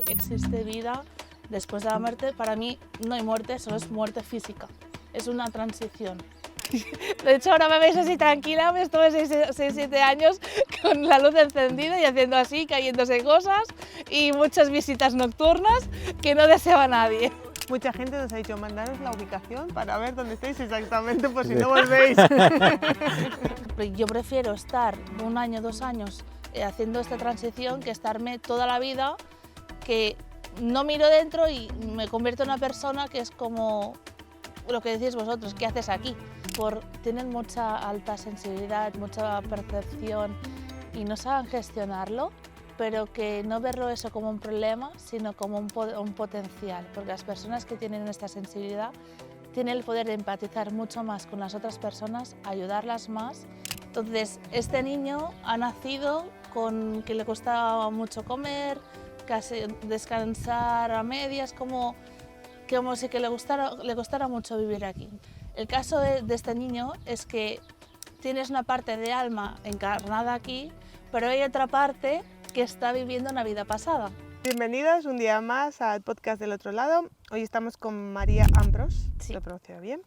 existe vida después de la muerte. Para mí no hay muerte, solo es muerte física. Es una transición. De hecho, ahora me veis así tranquila, me estuve 6-7 años con la luz encendida y haciendo así, cayéndose cosas y muchas visitas nocturnas que no deseaba nadie. Mucha gente nos ha dicho, mandaros la ubicación para ver dónde estáis exactamente, por si no volvéis. Yo prefiero estar 1 año, 2 años haciendo esta transición que estarme toda la vida, que no miro dentro y me convierto en una persona que es como lo que decís vosotros, ¿qué haces aquí? Tienen mucha alta sensibilidad, mucha percepción y no saben gestionarlo, pero que no verlo eso como un problema, sino como un potencial, porque las personas que tienen esta sensibilidad tienen el poder de empatizar mucho más con las otras personas, ayudarlas más. Entonces, este niño ha nacido con que le costaba mucho comer, casi descansar a medias, como si que le costara mucho vivir aquí. El caso de este niño es que tienes una parte de alma encarnada aquí, pero hay otra parte que está viviendo una vida pasada. Bienvenidos un día más al podcast del otro lado. Hoy estamos con María Ambros, Sí. lo he pronunciado bien.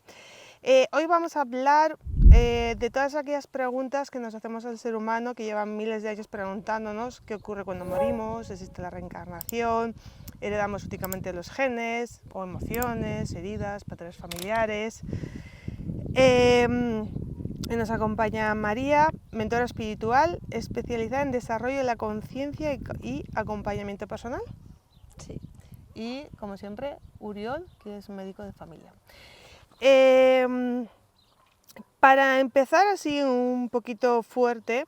Hoy vamos a hablar de todas aquellas preguntas que nos hacemos al ser humano, que llevan miles de años preguntándonos qué ocurre cuando morimos, existe la reencarnación, heredamos únicamente los genes o emociones, heridas, patrones familiares. Nos acompaña María, mentora espiritual, especializada en desarrollo de la conciencia y acompañamiento personal. Sí. Y, como siempre, Uriol, que es un médico de familia. Para empezar así un poquito fuerte,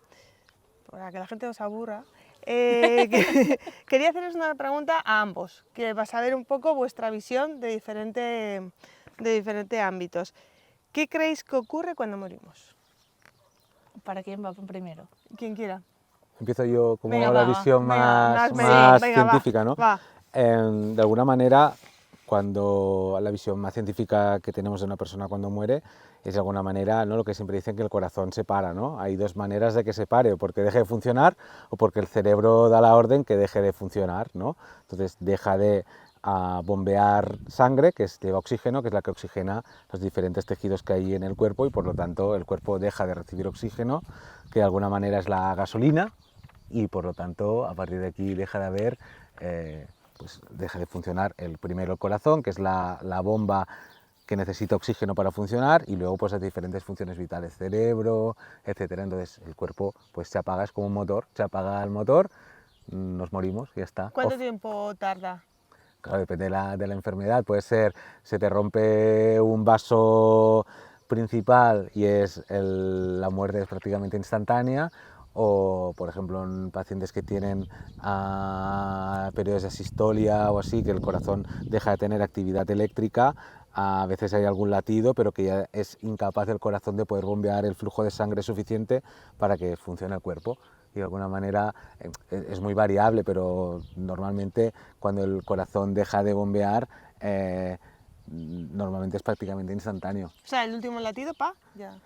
para que la gente no se aburra, quería haceros una pregunta a ambos, que va a saber un poco vuestra visión de diferentes ámbitos. ¿Qué creéis que ocurre cuando morimos? ¿Para quién va primero? Quien quiera. Empiezo yo como Venga, la va, visión venga, más venga, científica, ¿no? va. De alguna manera, cuando la visión más científica que tenemos de una persona cuando muere es de alguna manera, ¿no?, lo que siempre dicen, que el corazón se para, ¿no? Hay dos maneras de que se pare, o porque deje de funcionar o porque el cerebro da la orden que deje de funcionar, ¿no? Entonces deja de bombear sangre, que lleva oxígeno, que es la que oxigena los diferentes tejidos que hay en el cuerpo, y por lo tanto el cuerpo deja de recibir oxígeno, que de alguna manera es la gasolina, y por lo tanto a partir de aquí deja de haber, pues deja de funcionar primero el corazón, que es la bomba que necesita oxígeno para funcionar, y luego pues las diferentes funciones vitales, cerebro, etcétera. Entonces el cuerpo pues se apaga, es como un motor, se apaga el motor, nos morimos y ya está. ¿Cuánto tiempo tarda? Claro, depende de la enfermedad. Puede ser, se te rompe un vaso principal y la muerte es prácticamente instantánea, o por ejemplo en pacientes que tienen periodos de asistolia o así, que el corazón deja de tener actividad eléctrica, a veces hay algún latido, pero que ya es incapaz el corazón de poder bombear el flujo de sangre suficiente para que funcione el cuerpo. Y de alguna manera es muy variable, pero normalmente cuando el corazón deja de bombear, normalmente es prácticamente instantáneo. O sea, el último latido, ya.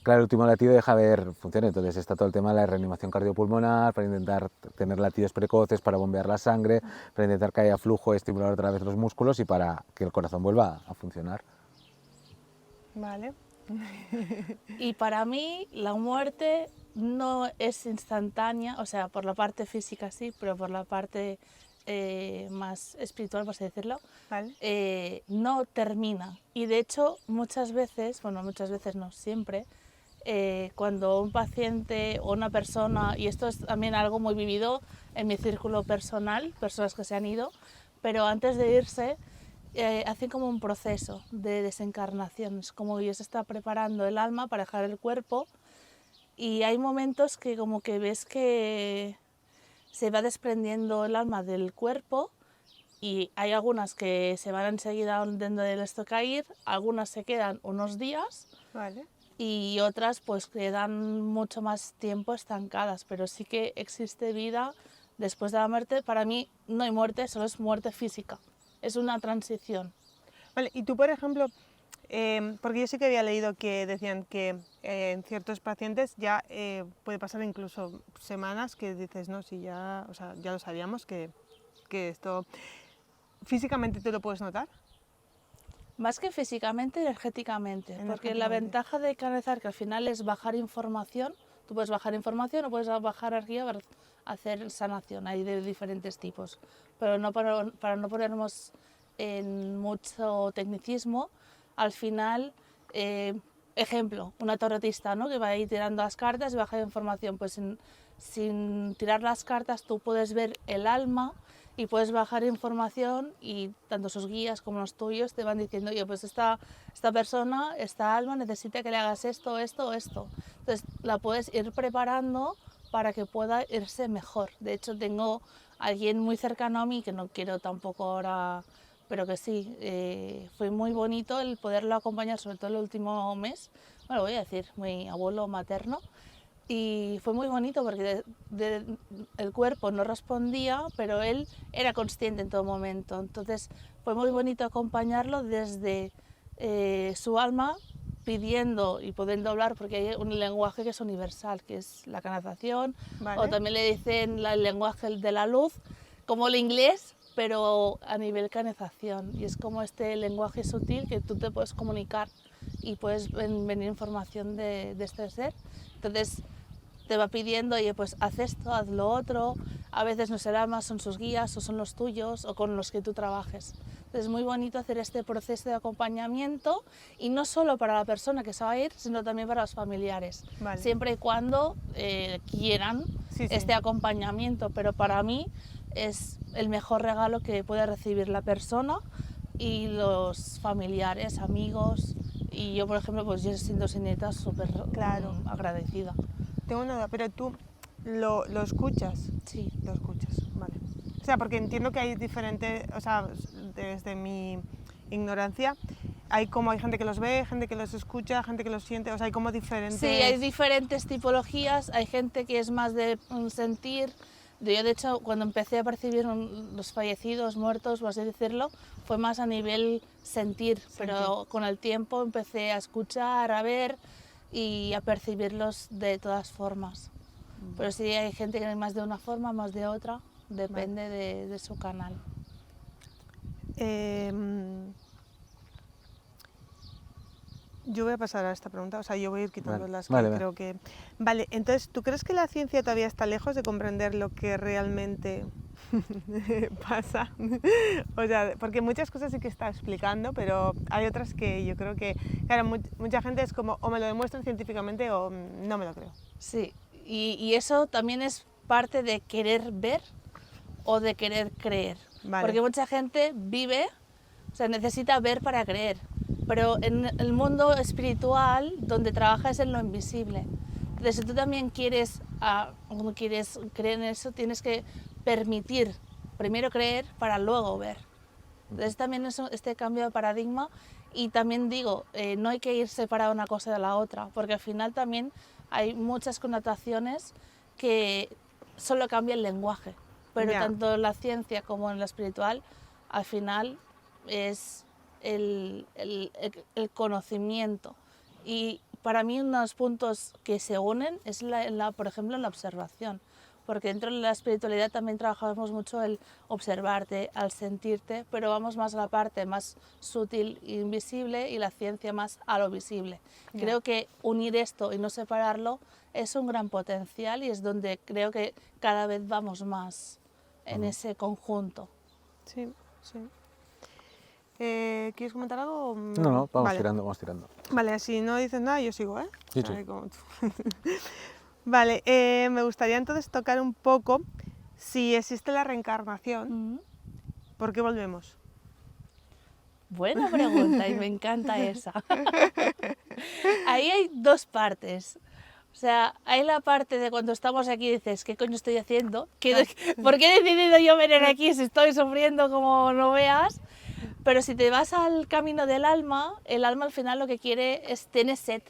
Claro, el último latido deja de haber función, entonces está todo el tema de la reanimación cardiopulmonar, para intentar tener latidos precoces, para bombear la sangre, para intentar que haya flujo y estimular otra vez los músculos y para que el corazón vuelva a funcionar. Vale. Y para mí la muerte no es instantánea, o sea, por la parte física sí, pero por la parte más espiritual, por así decirlo, Vale. no termina. Y de hecho muchas veces no, siempre, cuando un paciente o una persona, y esto es también algo muy vivido en mi círculo personal, personas que se han ido, pero antes de irse hacen como un proceso de desencarnación, es como que se está preparando el alma para dejar el cuerpo, y hay momentos que como que ves que se va desprendiendo el alma del cuerpo, y hay algunas que se van enseguida donde esto caer, algunas se quedan unos días, Vale. y otras pues quedan mucho más tiempo estancadas, pero sí que existe vida después de la muerte. Para mí no hay muerte, solo es muerte física, es una transición. Vale, y tú, por ejemplo, porque yo sí que había leído que decían que en ciertos pacientes ya puede pasar incluso semanas que dices, no, si ya, o sea, ya lo sabíamos que que esto físicamente te lo puedes notar. Más que físicamente, energéticamente, porque la Energéticamente. ventaja de canalizar, que al final es bajar información, tú puedes bajar información o puedes bajar energía para hacer sanación, hay de diferentes tipos, pero no para no ponernos en mucho tecnicismo, al final, ejemplo, una tarotista, ¿no?, que va a ir tirando las cartas y baja información, pues sin tirar las cartas tú puedes ver el alma y puedes bajar información y tanto sus guías como los tuyos te van diciendo, oye, pues esta persona, esta alma necesita que le hagas esto, esto o esto. Entonces la puedes ir preparando para que pueda irse mejor. De hecho tengo a alguien muy cercano a mí, que no quiero tampoco ahora, pero que sí, fue muy bonito el poderlo acompañar, sobre todo el último mes, bueno, voy a decir, mi abuelo materno, y fue muy bonito porque el cuerpo no respondía, pero él era consciente en todo momento. Entonces fue muy bonito acompañarlo desde su alma, pidiendo y pudiendo hablar, porque hay un lenguaje que es universal, que es la canalización, Vale. o también le dicen el lenguaje de la luz, como el inglés, pero a nivel canalización. Y es como este lenguaje sutil que tú te puedes comunicar y puedes venir información de este ser. Entonces te va pidiendo, oye, pues haz esto, haz lo otro. A veces no será más, son sus guías o son los tuyos o con los que tú trabajes. Entonces es muy bonito hacer este proceso de acompañamiento y no solo para la persona que se va a ir, sino también para los familiares. Vale. Siempre y cuando quieran Sí, sí. este acompañamiento, pero para mí es el mejor regalo que puede recibir la persona y los familiares, amigos. Y yo, por ejemplo, pues yo siendo sin nieta súper Claro. agradecida. Tengo una duda, pero tú lo escuchas. Sí. Lo escuchas, vale. O sea, porque entiendo que hay diferentes, o sea, desde mi ignorancia, hay gente que los ve, gente que los escucha, gente que los siente, o sea, hay como diferentes... Sí, hay diferentes tipologías, hay gente que es más de sentir. Yo, de hecho, cuando empecé a percibir los fallecidos, muertos, por así decirlo, fue más a nivel sentir, pero con el tiempo empecé a escuchar, a ver y a percibirlos de todas formas. Pero sí hay gente que es más de una forma, más de otra, depende de su canal. Yo voy a pasar a esta pregunta, o sea, yo voy a ir quitando Vale, las que vale, creo que... Vale, entonces, ¿tú crees que la ciencia todavía está lejos de comprender lo que realmente pasa? O sea, porque muchas cosas sí que está explicando, pero hay otras que yo creo que, claro, mucha gente es como, o me lo demuestran científicamente o no me lo creo. Sí, y eso también es parte de querer ver o de querer creer. Vale. Porque mucha gente vive, o sea, necesita ver para creer. Pero en el mundo espiritual, donde trabajas en lo invisible. Entonces, si tú también quieres creer en eso, tienes que permitir primero creer para luego ver. Entonces, también es este cambio de paradigma. Y también digo, no hay que ir separada una cosa de la otra, porque al final también hay muchas connotaciones que solo cambia el lenguaje. Pero tanto en la ciencia como en la espiritual, al final es el conocimiento. Y para mí uno de los puntos que se unen es, por ejemplo, en la observación. Porque dentro de la espiritualidad también trabajamos mucho el observarte, al sentirte, pero vamos más a la parte más sutil e invisible y la ciencia más a lo visible. Creo que unir esto y no separarlo es un gran potencial y es donde creo que cada vez vamos más en ese conjunto. Sí, sí. ¿Quieres comentar algo? No, vamos tirando, vamos tirando. Vale, si no dices nada, yo sigo, ¿eh? Sí, sí. Como tú. Vale, me gustaría entonces tocar un poco si existe la reencarnación. ¿Por qué volvemos? Buena pregunta y me encanta esa. Ahí hay dos partes. O sea, hay la parte de cuando estamos aquí y dices, ¿qué coño estoy haciendo? ¿Por qué he decidido yo venir aquí si estoy sufriendo como no veas? Pero si te vas al camino del alma, el alma al final lo que quiere es, tiene sed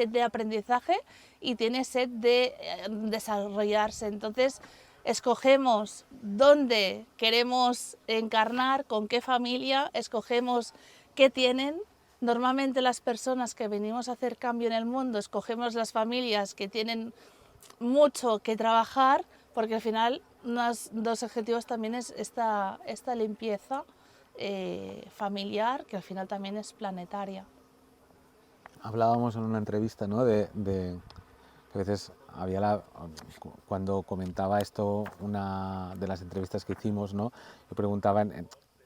de aprendizaje y tiene sed de desarrollarse. Entonces, escogemos dónde queremos encarnar, con qué familia, escogemos qué tienen. Normalmente las personas que venimos a hacer cambio en el mundo, escogemos las familias que tienen mucho que trabajar, porque al final dos objetivos también es esta limpieza familiar, que al final también es planetaria. Hablábamos en una entrevista, ¿no? de que a veces cuando comentaba esto, una de las entrevistas que hicimos, ¿no? Yo preguntaba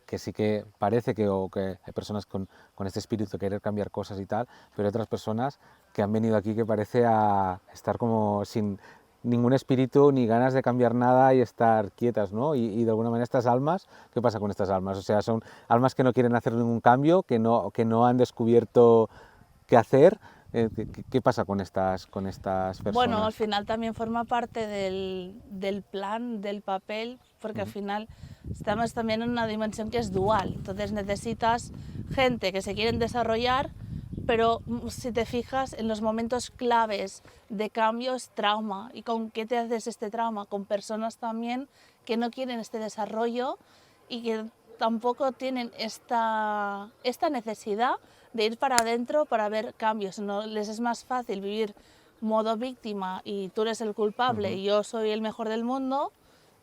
que sí que parece que hay personas con este espíritu de querer cambiar cosas y tal, pero hay otras personas que han venido aquí que parece a estar como sin ningún espíritu ni ganas de cambiar nada y estar quietas, ¿no? Y de alguna manera estas almas, ¿qué pasa con estas almas? O sea, son almas que no quieren hacer ningún cambio, que no han descubierto qué hacer. ¿Qué pasa con estas personas? Bueno, al final también forma parte del plan, del papel, porque al final estamos también en una dimensión que es dual. Entonces necesitas gente que se quieren desarrollar, pero si te fijas en los momentos claves de cambio es trauma. ¿Y con qué te haces este trauma? Con personas también que no quieren este desarrollo y que tampoco tienen esta necesidad de ir para adentro para ver cambios. No les es más fácil vivir modo víctima y tú eres el culpable y yo soy el mejor del mundo,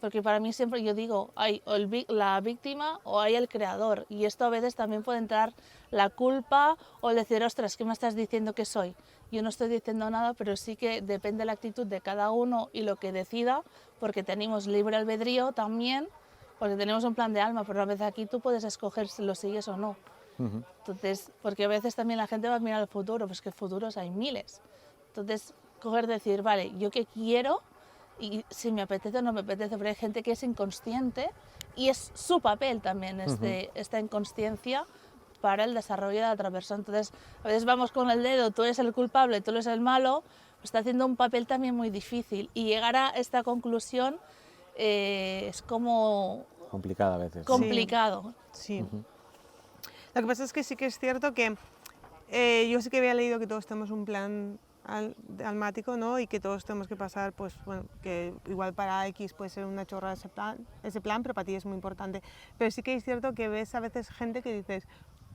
porque para mí siempre yo digo, hay o la víctima o hay el creador, y esto a veces también puede entrar la culpa o el decir, ostras, ¿qué me estás diciendo que soy? Yo no estoy diciendo nada, pero sí que depende de la actitud de cada uno y lo que decida, porque tenemos libre albedrío también, porque tenemos un plan de alma, pero a veces aquí tú puedes escoger si lo sigues o no. Entonces, porque a veces también la gente va a mirar al futuro, pues que futuros hay miles. Entonces, decir, vale, ¿yo qué quiero? Y si me apetece o no me apetece, pero hay gente que es inconsciente y es su papel también esta inconsciencia para el desarrollo de la otra persona. Entonces, a veces vamos con el dedo, tú eres el culpable, tú eres el malo, pues está haciendo un papel también muy difícil. Y llegar a esta conclusión es como... complicado a veces. Complicado. Sí. Lo que pasa es que sí que es cierto que yo sí que había leído que todos tenemos un plan almático, ¿no? Y que todos tenemos que pasar, pues bueno, que igual para X puede ser una chorrada ese plan, pero para ti es muy importante. Pero sí que es cierto que ves a veces gente que dices,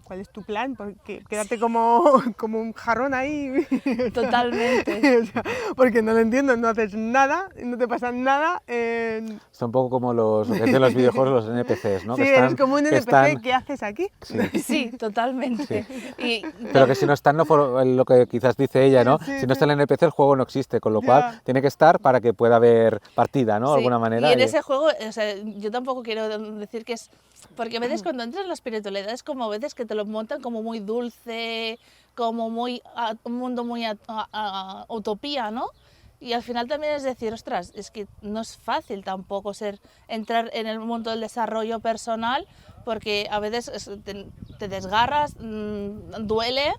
¿cuál es tu plan? Porque quédate como un jarrón ahí. Totalmente. O sea, porque no lo entiendo, no haces nada, no te pasa nada. Está un poco como lo que hacen los videojuegos, los NPCs, ¿no? Sí, eres como un NPC, ¿qué haces aquí? Sí, totalmente. Sí. Pero que si no están, lo que quizás dice ella, ¿no? Si no está el NPC, el juego no existe, con lo cual tiene que estar para que pueda haber partida, ¿no? De alguna manera. Y en ese juego, o sea, yo tampoco quiero decir que es... Porque a veces cuando entras en la espiritualidad es como a veces que te lo montan como muy dulce, como muy un mundo muy utopía, ¿no? Y al final también es decir, ostras, es que no es fácil tampoco entrar en el mundo del desarrollo personal, porque a veces te desgarras, duele,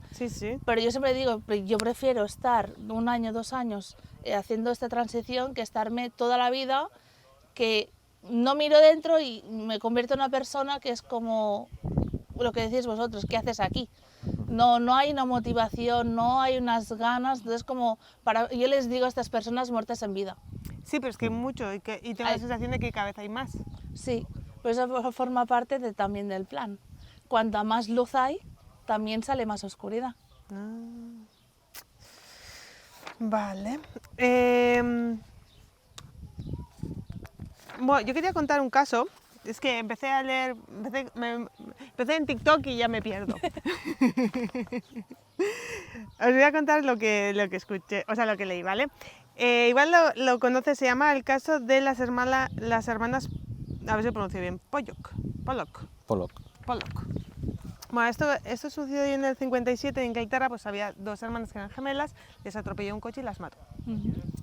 pero yo siempre digo, yo prefiero estar 1 año, 2 años haciendo esta transición que estarme toda la vida, que no miro dentro y me convierto en una persona que es como lo que decís vosotros, ¿qué haces aquí? No hay una motivación, no hay unas ganas, entonces yo les digo a estas personas muertas en vida. Sí, pero es que hay mucho y tengo la sensación de que cada vez hay más. Sí, pues eso forma parte también del plan. Cuanta más luz hay, también sale más oscuridad. Vale. Bueno, yo quería contar un caso. Es que empecé a leer, empecé en TikTok y ya me pierdo. Os voy a contar lo que escuché, o sea, lo que leí, ¿vale? Igual lo conoces, se llama el caso de las hermanas, a ver si lo pronuncio bien, Pollock. Bueno, esto sucedió en el 57 en Inglaterra, pues había 2 hermanas que eran gemelas, les atropelló un coche y las mató.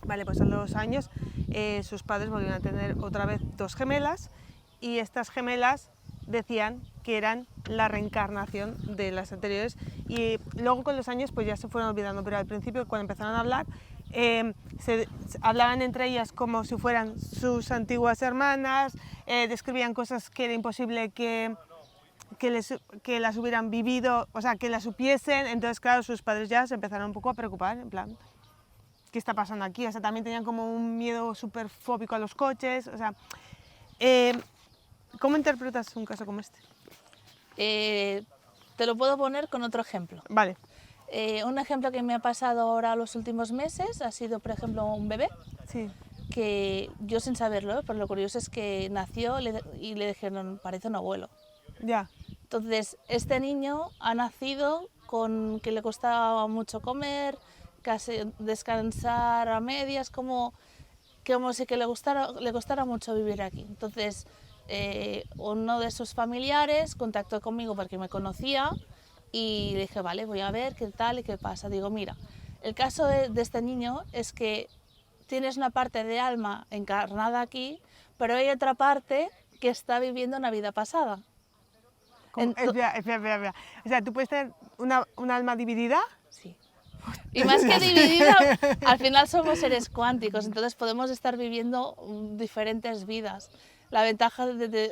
Vale, pues a los años sus padres volvieron a tener otra vez 2 gemelas, y estas gemelas decían que eran la reencarnación de las anteriores, y luego con los años pues ya se fueron olvidando, pero al principio cuando empezaron a hablar hablaban entre ellas como si fueran sus antiguas hermanas, describían cosas que era imposible que las hubieran vivido, o sea, que las supiesen. Entonces claro, sus padres ya se empezaron un poco a preocupar, en plan, ¿qué está pasando aquí? O sea, también tenían como un miedo súper fóbico a los coches, o sea... ¿Cómo interpretas un caso como este? Te lo puedo poner con otro ejemplo. Vale. Un ejemplo que me ha pasado ahora los últimos meses ha sido, por ejemplo, un bebé que yo sin saberlo, pero lo curioso es que nació y le dijeron, parece un abuelo. Ya. Entonces, este niño ha nacido con que le costaba mucho comer, casi descansar a medias, como si que le costara mucho vivir aquí. Entonces, uno de sus familiares contactó conmigo porque me conocía y le dije, vale, voy a ver qué tal y qué pasa. Digo, mira, el caso de este niño es que tienes una parte de alma encarnada aquí, pero hay otra parte que está viviendo una vida pasada. Espera. O sea, ¿tú puedes tener una alma dividida? Sí. Y más que dividida, al final somos seres cuánticos, entonces podemos estar viviendo diferentes vidas. La ventaja,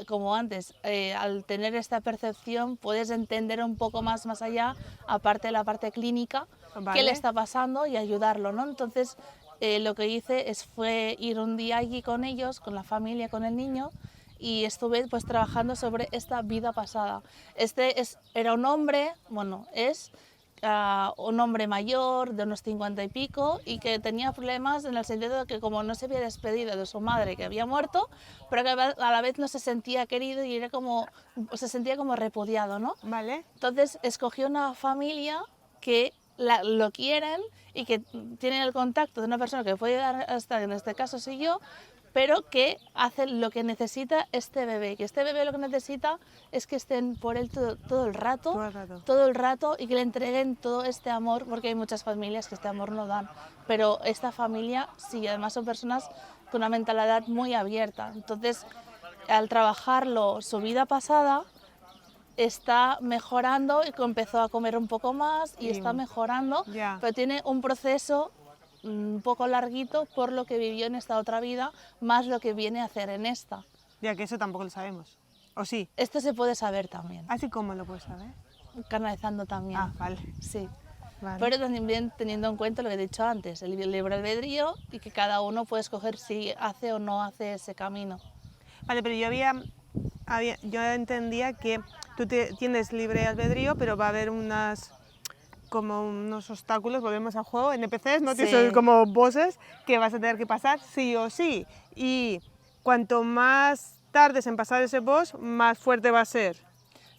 como antes, al tener esta percepción puedes entender un poco más allá, aparte de la parte clínica, qué le está pasando y ayudarlo, ¿no? Entonces, lo que hice fue ir un día allí con ellos, con la familia, con el niño, y estuve pues trabajando sobre esta vida pasada. Era un hombre, bueno, es un hombre mayor, de unos 50 y pico, y que tenía problemas en el sentido de que como no se había despedido de su madre que había muerto, pero que a la vez no se sentía querido y se sentía como repudiado, ¿no? Vale. Entonces escogió una familia que lo quieren y que tienen el contacto de una persona que puede dar hasta, en este caso soy yo, pero que hace lo que necesita este bebé, que este bebé lo que necesita es que estén por él todo el rato y que le entreguen todo este amor, porque hay muchas familias que este amor no dan, pero esta familia sí, además son personas con una mentalidad muy abierta. Entonces, al trabajarlo su vida pasada, está mejorando y empezó a comer un poco más y está mejorando, pero tiene un proceso un poco larguito por lo que vivió en esta otra vida, más lo que viene a hacer en esta. Ya que eso tampoco lo sabemos, ¿o sí? Esto se puede saber también. ¿Así cómo lo puedes saber? Canalizando también. Ah, vale. Sí. Vale. Pero también teniendo en cuenta lo que he dicho antes, el libre albedrío y que cada uno puede escoger si hace o no hace ese camino. Vale, pero yo entendía que tú tienes libre albedrío, pero va a haber como unos obstáculos, volvemos al juego, NPCs, ¿no? Sí. Son como bosses que vas a tener que pasar sí o sí. Y cuanto más tardes en pasar ese boss, más fuerte va a ser.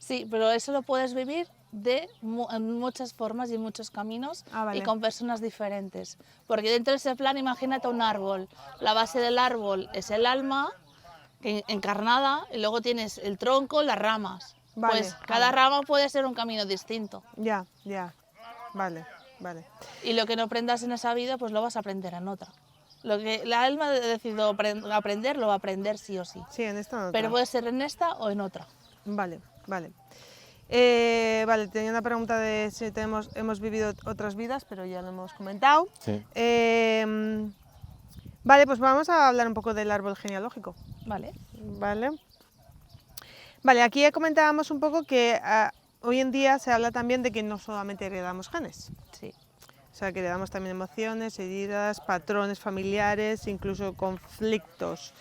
Sí, pero eso lo puedes vivir en muchas formas y en muchos caminos y con personas diferentes. Porque dentro de ese plan, imagínate un árbol. La base del árbol es el alma encarnada y luego tienes el tronco, las ramas. Vale, pues cada rama puede ser un camino distinto. Ya. Vale. Y lo que no aprendas en esa vida, pues lo vas a aprender en otra. Lo que la alma ha decidido aprender, lo va a aprender sí o sí. Sí, en esta no. Pero puede ser en esta o en otra. Vale. Tenía una pregunta de si hemos vivido otras vidas, pero ya lo hemos comentado. Sí. Vale, pues vamos a hablar un poco del árbol genealógico. Vale. Vale, aquí ya comentábamos un poco que hoy en día se habla también de que no solamente heredamos genes. Sí. O sea, que heredamos también emociones, heridas, patrones familiares, incluso conflictos.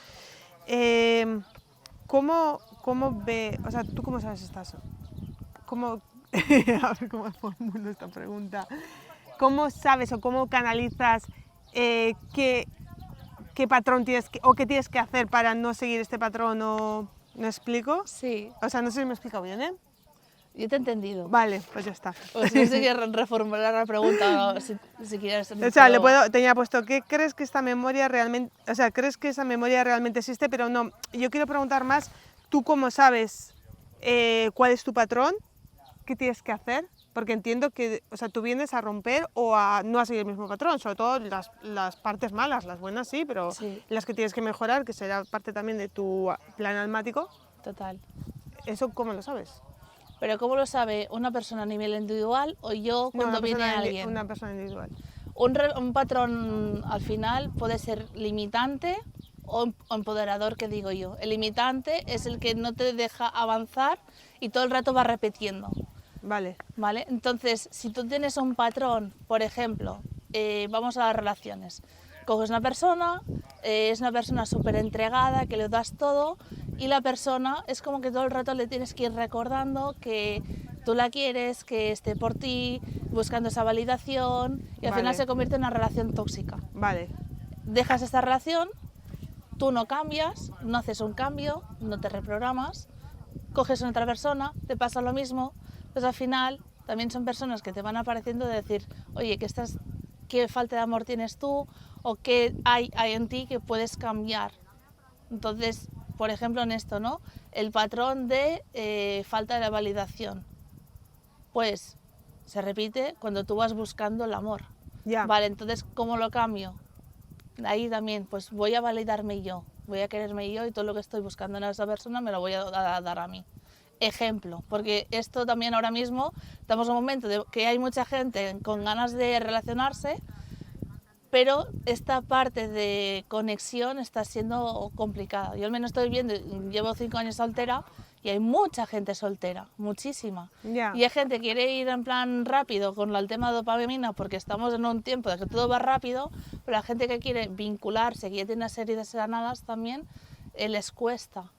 ¿Cómo o sea, tú cómo sabes estas? A ver cómo formulo esta pregunta. ¿Cómo sabes o cómo canalizas qué patrón tienes o qué tienes que hacer para no seguir este patrón? ¿Me explico? Sí. O sea, no sé si me he explicado bien, ¿eh? Yo te he entendido. Vale, pues ya está. O si no quieres reformular la pregunta, si quieres. O sea, tenía puesto, ¿qué crees que esta memoria realmente, o sea, crees que esa memoria realmente existe? Pero no, yo quiero preguntar más, ¿tú cómo sabes cuál es tu patrón? ¿Qué tienes que hacer? Porque entiendo que, o sea, tú vienes a romper o no a seguir el mismo patrón, sobre todo las partes malas, las buenas sí, pero sí, las que tienes que mejorar, que será parte también de tu plan almático. Total. ¿Eso cómo lo sabes? Pero ¿cómo lo sabe una persona a nivel individual o yo cuando viene alguien? Una persona individual. Un patrón al final puede ser limitante o empoderador, que digo yo. El limitante es el que no te deja avanzar y todo el rato va repitiendo. Vale. Entonces, si tú tienes un patrón, por ejemplo, vamos a las relaciones. Coges una persona, es una persona súper entregada, que le das todo y la persona es como que todo el rato le tienes que ir recordando que tú la quieres, que esté por ti, buscando esa validación y al final se convierte en una relación tóxica. Vale. Dejas esta relación tú no cambias, no haces un cambio, no te reprogramas, coges a otra persona, te pasa lo mismo, pues al final también son personas que te van apareciendo de decir, oye, qué falta de amor tienes tú o qué hay en ti que puedes cambiar. Entonces, por ejemplo, en esto, ¿no? El patrón de falta de validación, pues se repite cuando tú vas buscando el amor. Ya. Vale, entonces, ¿cómo lo cambio? Ahí también, pues voy a validarme yo, voy a quererme yo y todo lo que estoy buscando en esa persona me lo voy a dar a mí. Ejemplo, porque esto también ahora mismo estamos en un momento de que hay mucha gente con ganas de relacionarse, pero esta parte de conexión está siendo complicada. Yo al menos estoy viendo, llevo 5 años soltera y hay mucha gente soltera, muchísima. Ya. Y hay gente que quiere ir en plan rápido con el tema de dopamina porque estamos en un tiempo de que todo va rápido, pero la gente que quiere vincularse, que ya tiene una serie de sanadas también, les cuesta.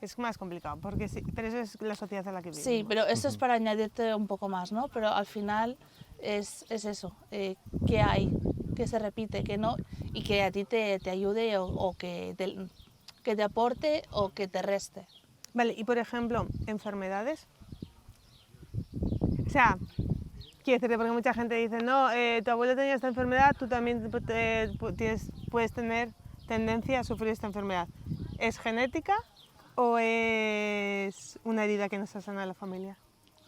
Es más complicado, porque sí, pero eso es la sociedad en la que vivimos. Sí, pero eso es para añadirte un poco más, ¿no? Pero al final es eso, que hay, que se repite, que no, y que a ti te ayude o que te aporte o que te reste. Vale, y por ejemplo, enfermedades. O sea, quiero decirte, porque mucha gente dice, no, tu abuelo tenía esta enfermedad, tú también puedes tener tendencia a sufrir esta enfermedad. ¿Es genética o es una herida que nos ha sanado la familia?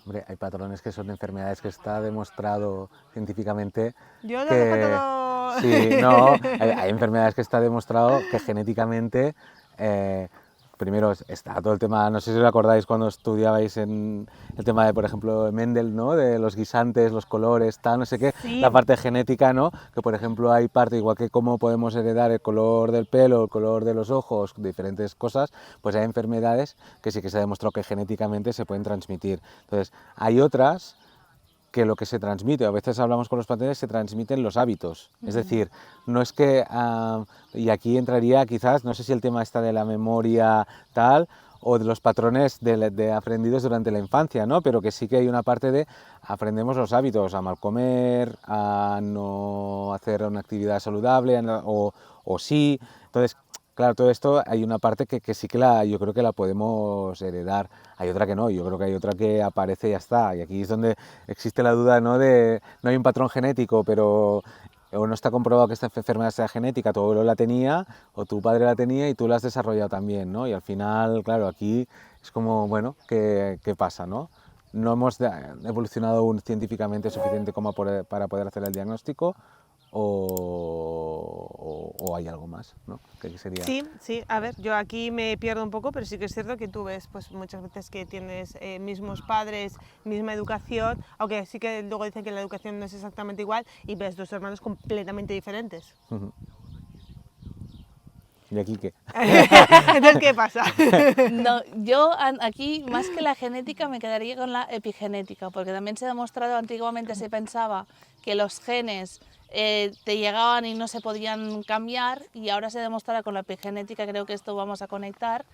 Hombre, hay patrones que son enfermedades que está demostrado científicamente Yo lo que... dejo todo... Sí, no, hay enfermedades que está demostrado que genéticamente... primero está todo el tema, no sé si os acordáis cuando estudiabais en el tema de, por ejemplo, Mendel, ¿no? De los guisantes, los colores, tal, no sé qué, Sí. la parte genética, ¿no? Que por ejemplo hay parte, igual que cómo podemos heredar el color del pelo, el color de los ojos, diferentes cosas, pues hay enfermedades que sí que se ha demostrado que genéticamente se pueden transmitir. Entonces, hay otras que lo que se transmite, a veces hablamos con los pacientes, se transmiten los hábitos. Es decir, no es que, y aquí entraría quizás, no sé si el tema está de la memoria tal, o de los patrones de aprendidos durante la infancia, ¿no? Pero que sí que hay una parte de aprendemos los hábitos, a mal comer, a no hacer una actividad saludable, o sí. Entonces, claro, todo esto hay una parte que sí que yo creo que la podemos heredar, hay otra que no, yo creo que hay otra que aparece y ya está, y aquí es donde existe la duda, ¿no? No hay un patrón genético, pero o no está comprobado que esta enfermedad sea genética, tu abuelo la tenía, o tu padre la tenía y tú la has desarrollado también, ¿no? Y al final, claro, aquí es como, bueno, ¿qué pasa, no? No hemos evolucionado aún científicamente suficiente como para poder hacer el diagnóstico, o hay algo más, ¿no? ¿Qué sería? Sí, sí, a ver, yo aquí me pierdo un poco, pero sí que es cierto que tú ves pues, muchas veces que tienes mismos padres, misma educación, aunque sí que luego dicen que la educación no es exactamente igual, y ves dos hermanos completamente diferentes. ¿Y aquí qué? Entonces, ¿qué pasa? No, yo aquí, más que la genética, me quedaría con la epigenética, porque también se ha demostrado, antiguamente se pensaba que los genes te llegaban y no se podían cambiar, y ahora se demostrará con la epigenética, creo que esto vamos a conectar,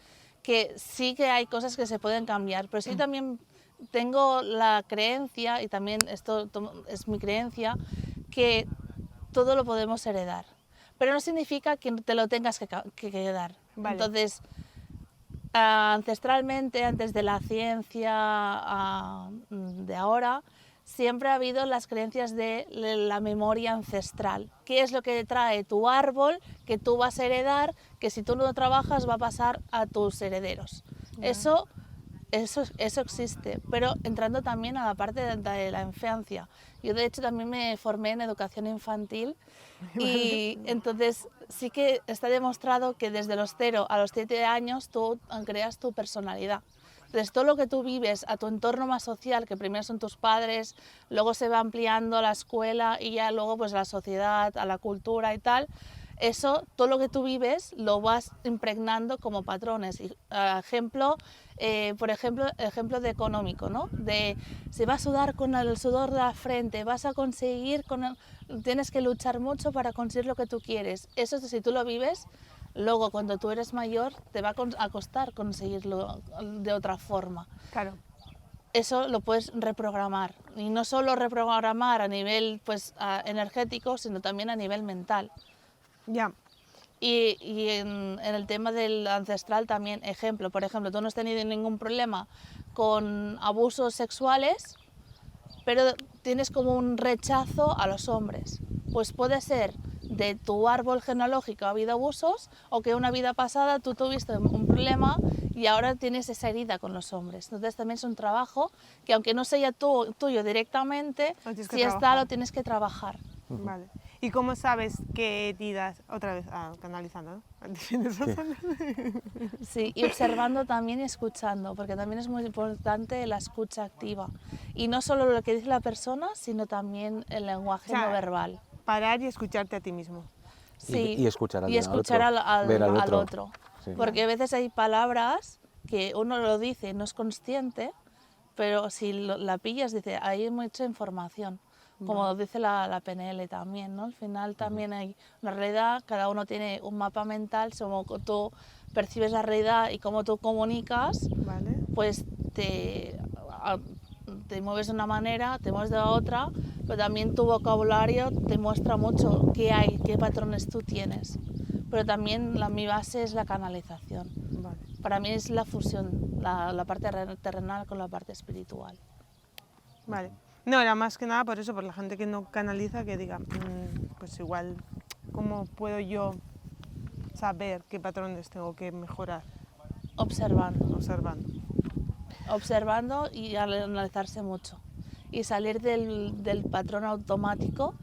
que sí que hay cosas que se pueden cambiar, pero sí también tengo la creencia, y también esto es mi creencia, que todo lo podemos heredar, pero no significa que te lo tengas que quedar. Vale. Entonces, ancestralmente, antes de la ciencia de ahora, siempre ha habido las creencias de la memoria ancestral. ¿Qué es lo que trae tu árbol que tú vas a heredar, que si tú no trabajas va a pasar a tus herederos? Eso existe, pero entrando también a la parte de la infancia. Yo de hecho también me formé en educación infantil y entonces sí que está demostrado que desde los 0 a los 7 años tú creas tu personalidad. Entonces todo lo que tú vives a tu entorno más social, que primero son tus padres, luego se va ampliando a la escuela y ya luego pues a la sociedad, a la cultura y tal, eso, todo lo que tú vives lo vas impregnando como patrones. Y, por ejemplo, ejemplo de económico, ¿no? De se va a sudar con el sudor de la frente, vas a conseguir, tienes que luchar mucho para conseguir lo que tú quieres. Eso, si tú lo vives, luego cuando tú eres mayor te va a costar conseguirlo de otra forma. Claro. Eso lo puedes reprogramar, y no solo reprogramar a nivel pues, energético, sino también a nivel mental. Ya. Y en el tema del ancestral también, ejemplo, por ejemplo, tú no has tenido ningún problema con abusos sexuales, pero tienes como un rechazo a los hombres. Pues puede ser de tu árbol genealógico ha habido abusos, o que una vida pasada tú tuviste un problema y ahora tienes esa herida con los hombres. Entonces también es un trabajo que, aunque no sea tuyo directamente, si está, lo tienes que trabajar. Vale. ¿Y cómo sabes qué heridas, otra vez, canalizando, ¿no? Sí, y observando también y escuchando, porque también es muy importante la escucha activa. Y no solo lo que dice la persona, sino también el lenguaje no verbal. Parar y escucharte a ti mismo. Sí, y escuchar al y escuchar otro, ver al otro. Sí. Porque a veces hay palabras que uno lo dice y no es consciente, pero si la pillas, dice, hay mucha información. Como dice la PNL también, ¿no? Al final también hay una realidad, cada uno tiene un mapa mental, como tú percibes la realidad y cómo tú comunicas, Vale. pues te mueves de una manera, te mueves de otra, pero también tu vocabulario te muestra mucho qué hay, qué patrones tú tienes. Pero también mi base es la canalización. Vale. Para mí es la fusión, la parte terrenal con la parte espiritual. Vale. No, era más que nada por eso, por la gente que no canaliza, que diga, pues igual, ¿cómo puedo yo saber qué patrones tengo que mejorar? Observando. Observando. Y analizarse mucho. Y salir del patrón automático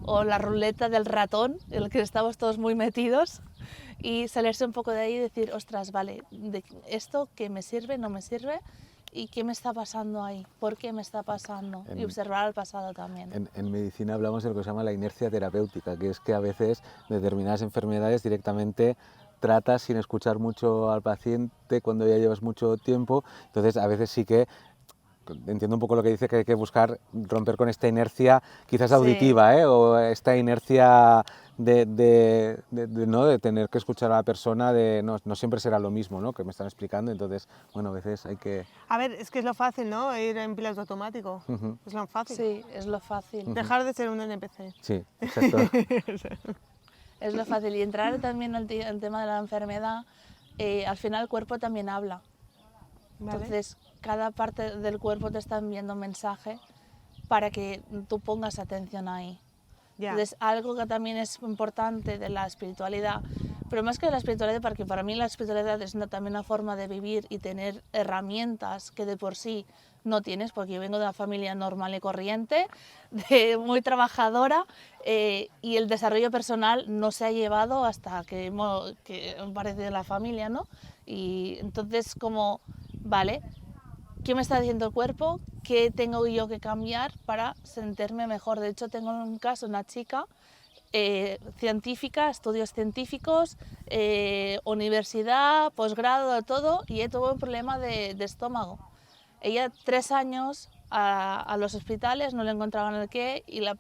o la ruleta del ratón, en el que estamos todos muy metidos, y salirse un poco de ahí y decir, ostras, vale, ¿esto qué me sirve, no me sirve? ¿Y qué me está pasando ahí? ¿Por qué me está pasando? Y observar el pasado también. En medicina hablamos de lo que se llama la inercia terapéutica, que es que a veces determinadas enfermedades directamente tratas sin escuchar mucho al paciente cuando ya llevas mucho tiempo. Entonces, a veces sí que entiendo un poco lo que dice, que hay que buscar romper con esta inercia quizás auditiva, o esta inercia de tener que escuchar a la persona, no siempre será lo mismo, ¿no?, que me están explicando. Entonces, bueno, a veces hay que... A ver, es que es lo fácil, ¿no? Ir en piloto automático. Es lo fácil. Sí, es lo fácil. Dejar de ser un NPC. Sí, exacto. Es lo fácil. Y entrar también en el tema de la enfermedad, al final el cuerpo también habla. Vale. Entonces, cada parte del cuerpo te está enviando un mensaje para que tú pongas atención ahí. Ya. Entonces, algo que también es importante de la espiritualidad, pero más que de la espiritualidad, porque para mí la espiritualidad es también una forma de vivir y tener herramientas que de por sí no tienes, porque yo vengo de una familia normal y corriente, muy trabajadora, y el desarrollo personal no se ha llevado hasta que parece la familia, ¿no? Y entonces, como, vale, ¿qué me está diciendo el cuerpo? ¿Qué tengo yo que cambiar para sentirme mejor? De hecho, tengo un caso, una chica científica, estudios científicos, universidad, posgrado, todo, y tuvo un problema de estómago. Ella 3 años a los hospitales, no le encontraban el qué, y la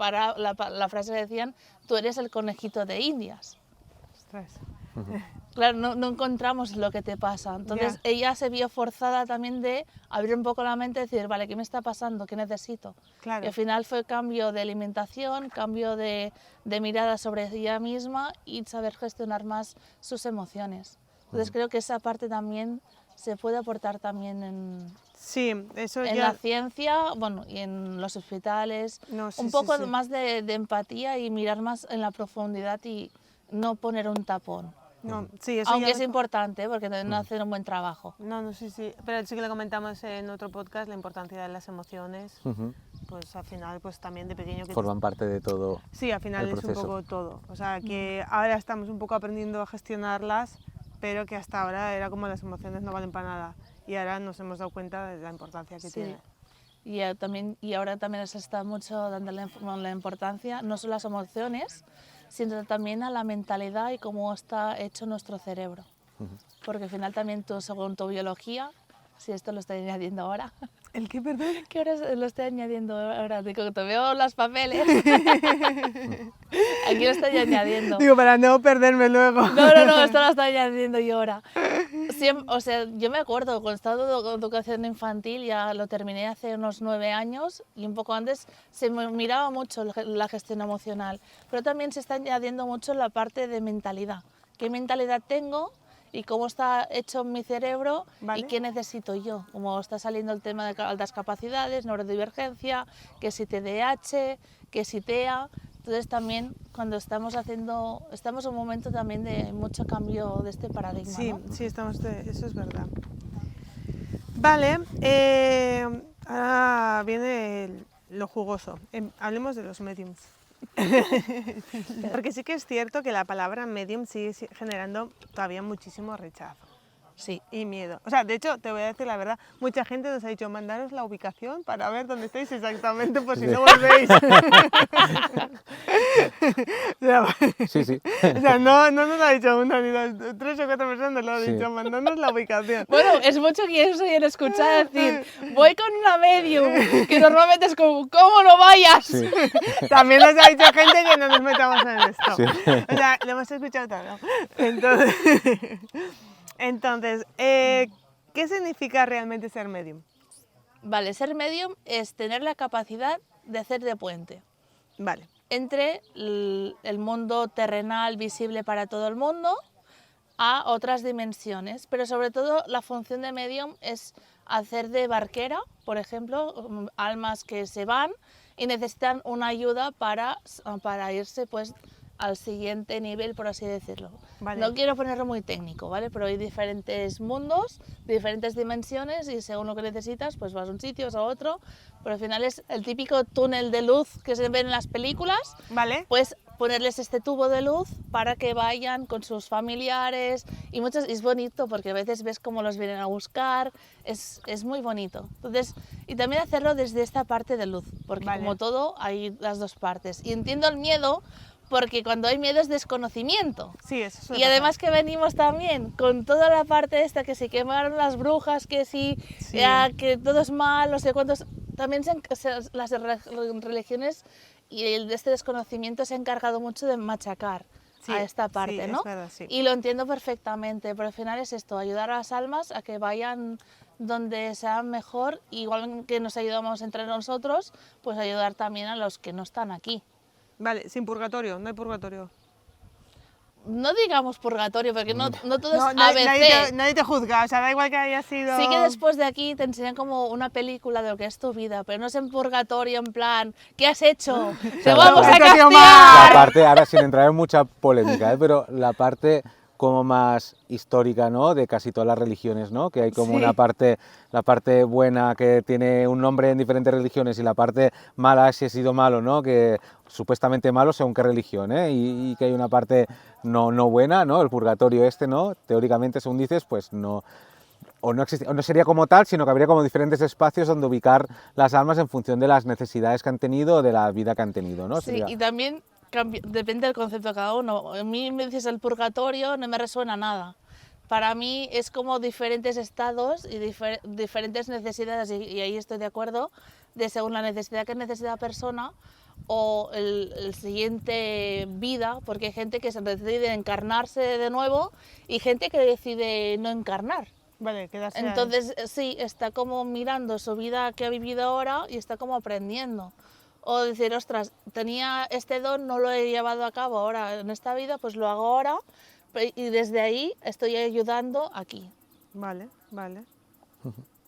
frase que decían, tú eres el conejito de Indias. Ostras. Claro, no encontramos lo que te pasa. Entonces ella se vio forzada también de abrir un poco la mente y decir, vale, ¿qué me está pasando? ¿Qué necesito? Claro. Y al final fue cambio de alimentación, cambio de mirada sobre ella misma y saber gestionar más sus emociones. Entonces creo que esa parte también se puede aportar también en la ciencia, bueno, y en los hospitales. Un poco más de empatía y mirar más en la profundidad y no poner un tapón. No, sí, eso aunque es importante, porque deben hacer un buen trabajo. Sí, pero sí que lo comentamos en otro podcast, la importancia de las emociones, pues al final pues también de pequeño... Forman parte de todo. Sí, al final es un poco todo, o sea que ahora estamos un poco aprendiendo a gestionarlas, pero que hasta ahora era como las emociones no valen para nada, y ahora nos hemos dado cuenta de la importancia que tiene. Y ahora también se está mucho dando la importancia, no solo a las emociones, sino también a la mentalidad y cómo está hecho nuestro cerebro. Porque al final también tú, según tu biología, si esto lo estoy añadiendo ahora. ¿El qué, perdón? ¿Qué hora lo estoy añadiendo ahora? Digo, que te veo los papeles. Aquí lo estoy añadiendo. Digo, para no perderme luego. No, esto lo estoy añadiendo yo ahora. O sea, yo me acuerdo, cuando estaba en educación infantil, ya lo terminé hace unos 9 años, y un poco antes se miraba mucho la gestión emocional, pero también se está añadiendo mucho la parte de mentalidad, qué mentalidad tengo y cómo está hecho mi cerebro Vale. y qué necesito yo. Como está saliendo el tema de altas capacidades, neurodivergencia, que si TDAH, que si TEA. Entonces también cuando estamos en un momento también de mucho cambio de este paradigma, Sí, ¿no? sí, eso es verdad. Vale, ahora viene lo jugoso. Hablemos de los mediums. Porque sí que es cierto que la palabra medium sigue generando todavía muchísimo rechazo. Sí. Y miedo. O sea, de hecho, te voy a decir la verdad, mucha gente nos ha dicho, mandaros la ubicación para ver dónde estáis exactamente, por si no volvéis. Sí, sí. O sea, no nos ha dicho una ni dos, 3 o 4 personas nos lo han Sí. dicho, mandadnos la ubicación. Bueno, es mucho que eso y el escuchar decir, voy con una medium, que normalmente es como, ¿cómo no vayas? Sí. También nos ha dicho gente que no nos metamos en esto. Sí. O sea, lo hemos escuchado todo. Entonces, ¿qué significa realmente ser medium? Vale, ser medium es tener la capacidad de hacer de puente Vale. entre el mundo terrenal visible para todo el mundo a otras dimensiones, pero sobre todo la función de medium es hacer de barquera, por ejemplo, almas que se van y necesitan una ayuda para irse pues al siguiente nivel, por así decirlo. Vale. No quiero ponerlo muy técnico, ¿vale? Pero hay diferentes mundos, diferentes dimensiones y según lo que necesitas, pues vas a un sitio, vas a otro, pero al final es el típico túnel de luz que se ve en las películas, Vale. pues ponerles este tubo de luz para que vayan con sus familiares y es bonito porque a veces ves cómo los vienen a buscar, es muy bonito. Entonces, y también hacerlo desde esta parte de luz, porque Vale. como todo hay las dos partes. Y entiendo el miedo porque cuando hay miedo es desconocimiento. Sí, eso suele Y además pasar. que venimos también con toda la parte esta que se quemaron las brujas, que sí, Sí. que todo es mal, no sé cuántos. También las religiones y este desconocimiento se ha encargado mucho de machacar Sí, a esta parte, sí, es ¿no? verdad, sí. Y lo entiendo perfectamente, pero al final es esto, ayudar a las almas a que vayan donde sea mejor, igual que nos ayudamos entre nosotros, pues ayudar también a los que no están aquí. Vale, sin purgatorio, no hay purgatorio. No digamos purgatorio, porque no todo es No, ABC. nadie te juzga, o sea, da igual que haya sido... Sí que después de aquí te enseñan como una película de lo que es tu vida, pero no es en purgatorio, en plan, ¿qué has hecho? ¡Te Claro, vamos a esto ha sido La castigar! parte, ahora sin entrar en mucha polémica, pero la parte como más histórica, ¿no? De casi todas las religiones, ¿no? Que hay como Sí. una parte, la parte buena que tiene un nombre en diferentes religiones y la parte mala si ha sido malo, ¿no? Que supuestamente malo según qué religión, ¿eh? Y que hay una parte no buena, ¿no? El purgatorio este, ¿no? Teóricamente, según dices, pues no... O no sería como tal, sino que habría como diferentes espacios donde ubicar las almas en función de las necesidades que han tenido o de la vida que han tenido, ¿no? Sí, Sería- y también depende del concepto de cada uno. A mí me dices el purgatorio, no me resuena nada. Para mí es como diferentes estados y diferentes necesidades, y ahí estoy de acuerdo, de según la necesidad que necesita la persona o el siguiente vida, porque hay gente que se decide encarnarse de nuevo y gente que decide no encarnar. Vale, quedarse ahí. Entonces, sí, está como mirando su vida que ha vivido ahora y está como aprendiendo. O decir, ostras, tenía este don, no lo he llevado a cabo ahora en esta vida, pues lo hago ahora y desde ahí estoy ayudando aquí. Vale, vale.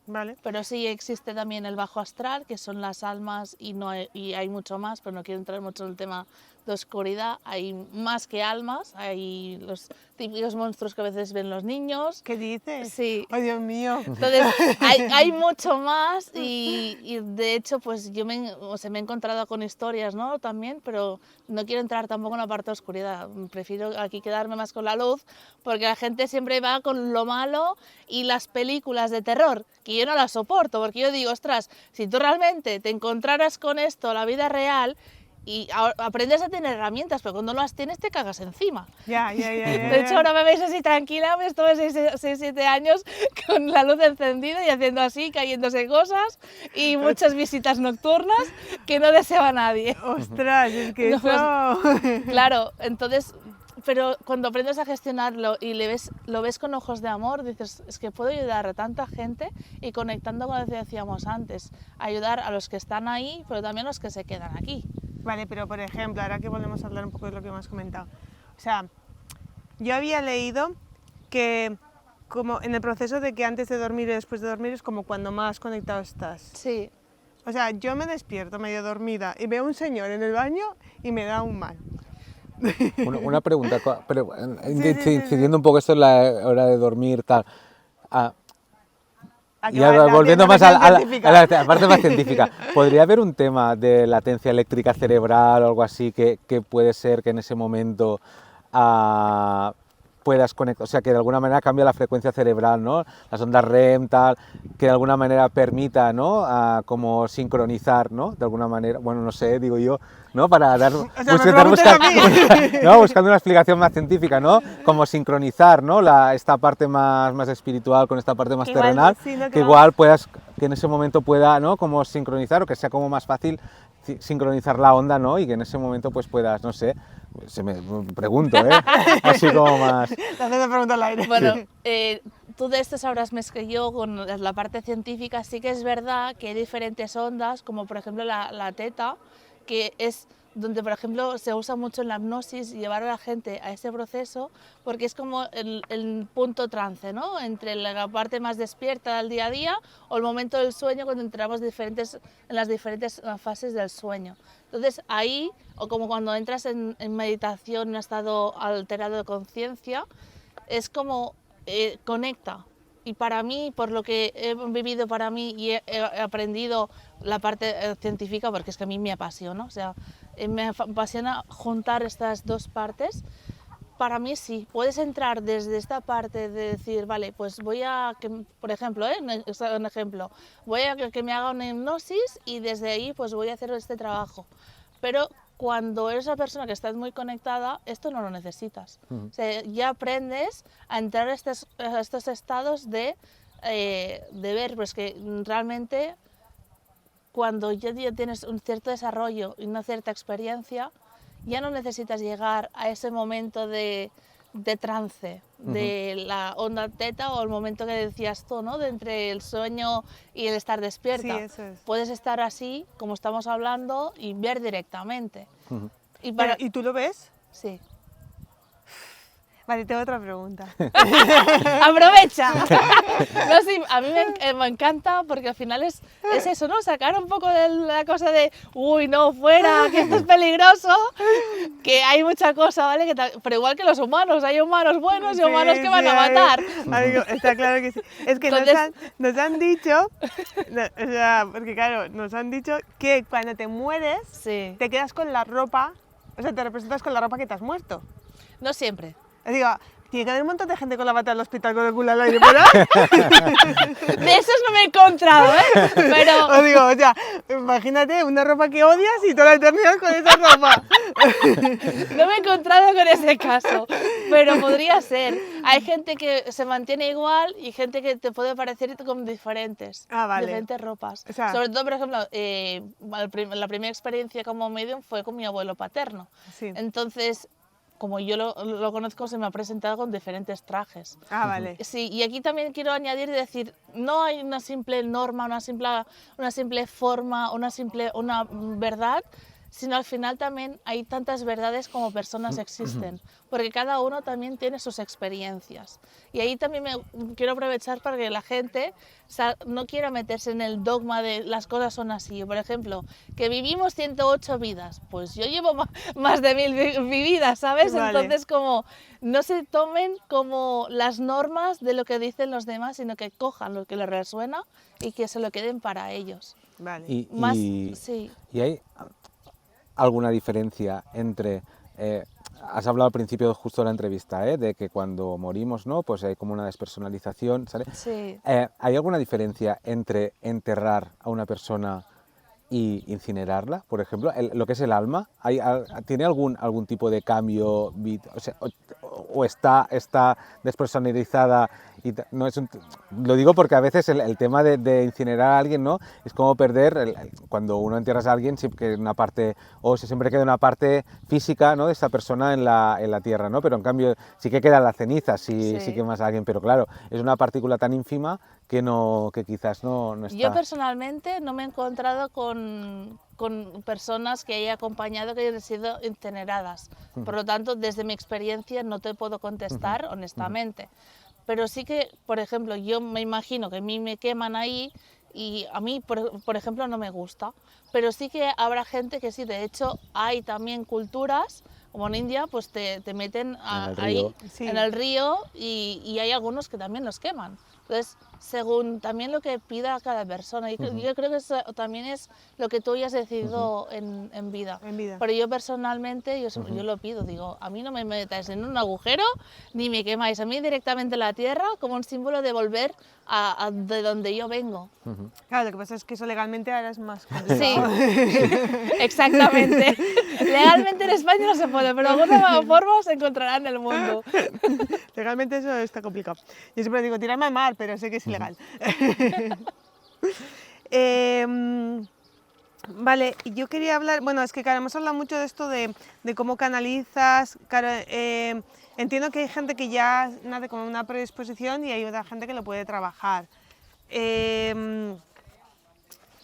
Vale. Pero sí existe también el bajo astral, que son las almas y hay mucho más, pero no quiero entrar mucho en el tema de oscuridad. Hay más que almas, hay los típicos monstruos que a veces ven los niños. ¿Qué dices? Sí. ¡Ay, Dios mío! Entonces, hay mucho más y de hecho, pues yo me he encontrado con historias, ¿no? También, pero no quiero entrar tampoco en la parte de oscuridad. Prefiero aquí quedarme más con la luz, porque la gente siempre va con lo malo y las películas de terror, que yo no las soporto, porque yo digo, ostras, si tú realmente te encontraras con esto, la vida real, y aprendes a tener herramientas, pero cuando no las tienes te cagas encima. Ya. De hecho, ahora me veis así tranquila, me estuve 6-7 años con la luz encendida y haciendo así, cayéndose cosas y muchas visitas nocturnas que no deseaba nadie. ¡Ostras! Es que No, eso... Claro, entonces, pero cuando aprendes a gestionarlo y lo ves con ojos de amor, dices, es que puedo ayudar a tanta gente y conectando con lo que decíamos antes, ayudar a los que están ahí, pero también a los que se quedan aquí. Vale, pero por ejemplo, ahora que volvemos a hablar un poco de lo que hemos comentado, o sea, Yo había leído que como en el proceso de que antes de dormir y después de dormir es como cuando más conectado estás. Sí. O sea, yo me despierto medio dormida y veo a un señor en el baño y me da un mal. Una pregunta, pero sí. incidiendo un poco esto en la hora de dormir, tal. Aquí Ya va la volviendo más ciencia a la científica. parte más científica, ¿podría haber un tema de latencia eléctrica cerebral o algo así que puede ser que en ese momento puedas conectar, o sea, que de alguna manera cambia la frecuencia cerebral, ¿no? Las ondas REM, tal, que de alguna manera permita, ¿no? Como sincronizar, ¿no? De alguna manera, bueno, no sé, digo yo, ¿no? Para dar, O sea, me preguntas a mí. ¿no? Buscando una explicación más científica, ¿no? Como sincronizar, ¿no? Esta parte más espiritual con esta parte más Igual, terrenal, sí, ¿no? que igual puedas, que en ese momento pueda, ¿no? Como sincronizar o que sea como más fácil sincronizar la onda, ¿no? Y que en ese momento pues puedas, no sé, me pregunto, ¿eh? Así como más... Te haces la pregunta al aire. Bueno, tú de esto sabrás más que yo con la parte científica. Sí que es verdad que hay diferentes ondas, como por ejemplo la teta, que es donde por ejemplo se usa mucho en la hipnosis, llevar a la gente a ese proceso, porque es como el punto trance, ¿no? Entre la parte más despierta del día a día o el momento del sueño, cuando entramos en las diferentes fases del sueño. Entonces ahí, o como cuando entras en meditación, en un estado alterado de conciencia, es como conecta. Y para mí, por lo que he vivido para mí y he aprendido la parte científica, porque es que a mí me apasiona, o sea, me apasiona juntar estas dos partes. Para mí sí, puedes entrar desde esta parte de decir, vale, pues voy a, por ejemplo, un ejemplo, voy a que me haga una hipnosis y desde ahí pues voy a hacer este trabajo. Pero cuando eres una persona que estás muy conectada, esto no lo necesitas. O sea, ya aprendes a entrar a estos estados de ver, pues que realmente cuando ya tienes un cierto desarrollo y una cierta experiencia, ya no necesitas llegar a ese momento de trance, de la onda teta o el momento que decías tú, ¿no? De entre el sueño y el estar despierta. Sí, eso es. Puedes estar así, como estamos hablando, y ver directamente. ¿Y tú lo ves? Sí. Vale, tengo otra pregunta. ¡Aprovecha! No, sí, a mí me encanta porque al final es eso, ¿no? Sacar un poco de la cosa de uy, no, fuera, que esto es peligroso, que hay mucha cosa, ¿vale? Pero igual que los humanos, hay humanos buenos y humanos que van a matar. Amigo, está claro que sí. Es que Entonces... nos han dicho, o sea, porque claro, nos han dicho que cuando te mueres, Sí. te quedas con la ropa, o sea, te representas con la ropa que te has muerto. No siempre. Digo, tiene que haber un montón de gente con la bata del hospital con el culo al aire por ahí. De esos no me he encontrado, ¿eh? Pero... Os digo, o sea, imagínate una ropa que odias y toda la eternidad con esa ropa. No me he encontrado con ese caso, pero podría ser. Hay gente que se mantiene igual y gente que te puede parecer con diferentes, Vale. diferentes ropas. O sea, Sobre todo, por ejemplo, la primera experiencia como medium fue con mi abuelo paterno. sí. Entonces, como yo lo conozco, se me ha presentado con diferentes trajes. Vale. Sí, y aquí también quiero añadir y decir, no hay una simple norma, una simple forma, una verdad, sino al final también hay tantas verdades como personas existen, porque cada uno también tiene sus experiencias. Y ahí también quiero aprovechar para que la gente no quiera meterse en el dogma de las cosas son así. Por ejemplo, que vivimos 108 vidas, pues yo llevo más de 1000 vividas, ¿sabes? Vale. Entonces, como no se tomen como las normas de lo que dicen los demás, sino que cojan lo que les resuena y que se lo queden para ellos. Vale. Sí. ¿Y hay alguna diferencia entre, has hablado al principio justo de la entrevista, de que cuando morimos, ¿no? Pues hay como una despersonalización, ¿sale? Sí. ¿Hay alguna diferencia entre enterrar a una persona y incinerarla, por ejemplo? Lo que es el alma, ¿tiene algún tipo de cambio, o sea, o está despersonalizada no es lo digo porque a veces el tema de incinerar a alguien, ¿no? Es como perder, cuando uno entierras a alguien, siempre, una parte, o siempre queda una parte física, ¿no? De esa persona en la tierra, ¿no? Pero en cambio sí que quedan las cenizas si quemas a alguien, pero claro, es una partícula tan ínfima que quizás no está. Yo personalmente no me he encontrado con personas que haya acompañado que hayan sido incineradas. Por lo tanto, desde mi experiencia no te puedo contestar honestamente. Pero sí que, por ejemplo, yo me imagino que a mí me queman ahí y a mí, por ejemplo, no me gusta. Pero sí que habrá gente que sí. De hecho, hay también culturas, como en India, pues te meten ahí en el río y hay algunos que también los queman. Entonces, según también lo que pida cada persona. Yo creo que eso también es lo que tú hayas decidido en vida. Pero yo personalmente, yo lo pido, digo, a mí no me metáis en un agujero ni me quemáis, a mí directamente la tierra como un símbolo de volver de donde yo vengo. Claro, lo que pasa es que eso legalmente ahora es más complicado. Sí, exactamente. Legalmente en España no se puede, pero de alguna forma se encontrará en el mundo. Legalmente eso está complicado. Yo siempre digo, tirarme al mar, pero sé que es ilegal. Vale, yo quería hablar, bueno, es que claro, hemos hablado mucho de esto de cómo canalizas, claro, entiendo que hay gente que ya nace con una predisposición y hay otra gente que lo puede trabajar.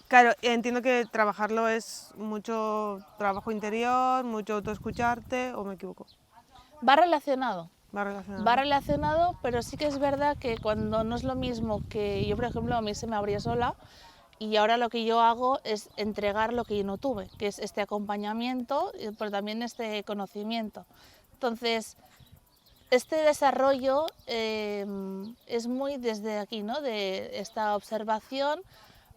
Claro, entiendo que trabajarlo es mucho trabajo interior, mucho autoescucharte, ¿o me equivoco? Va relacionado. Va relacionado, pero sí que es verdad que cuando no es lo mismo que yo, por ejemplo, a mí se me abría sola y ahora lo que yo hago es entregar lo que yo no tuve, que es este acompañamiento, pero también este conocimiento. Entonces, este desarrollo es muy desde aquí, ¿no? De esta observación,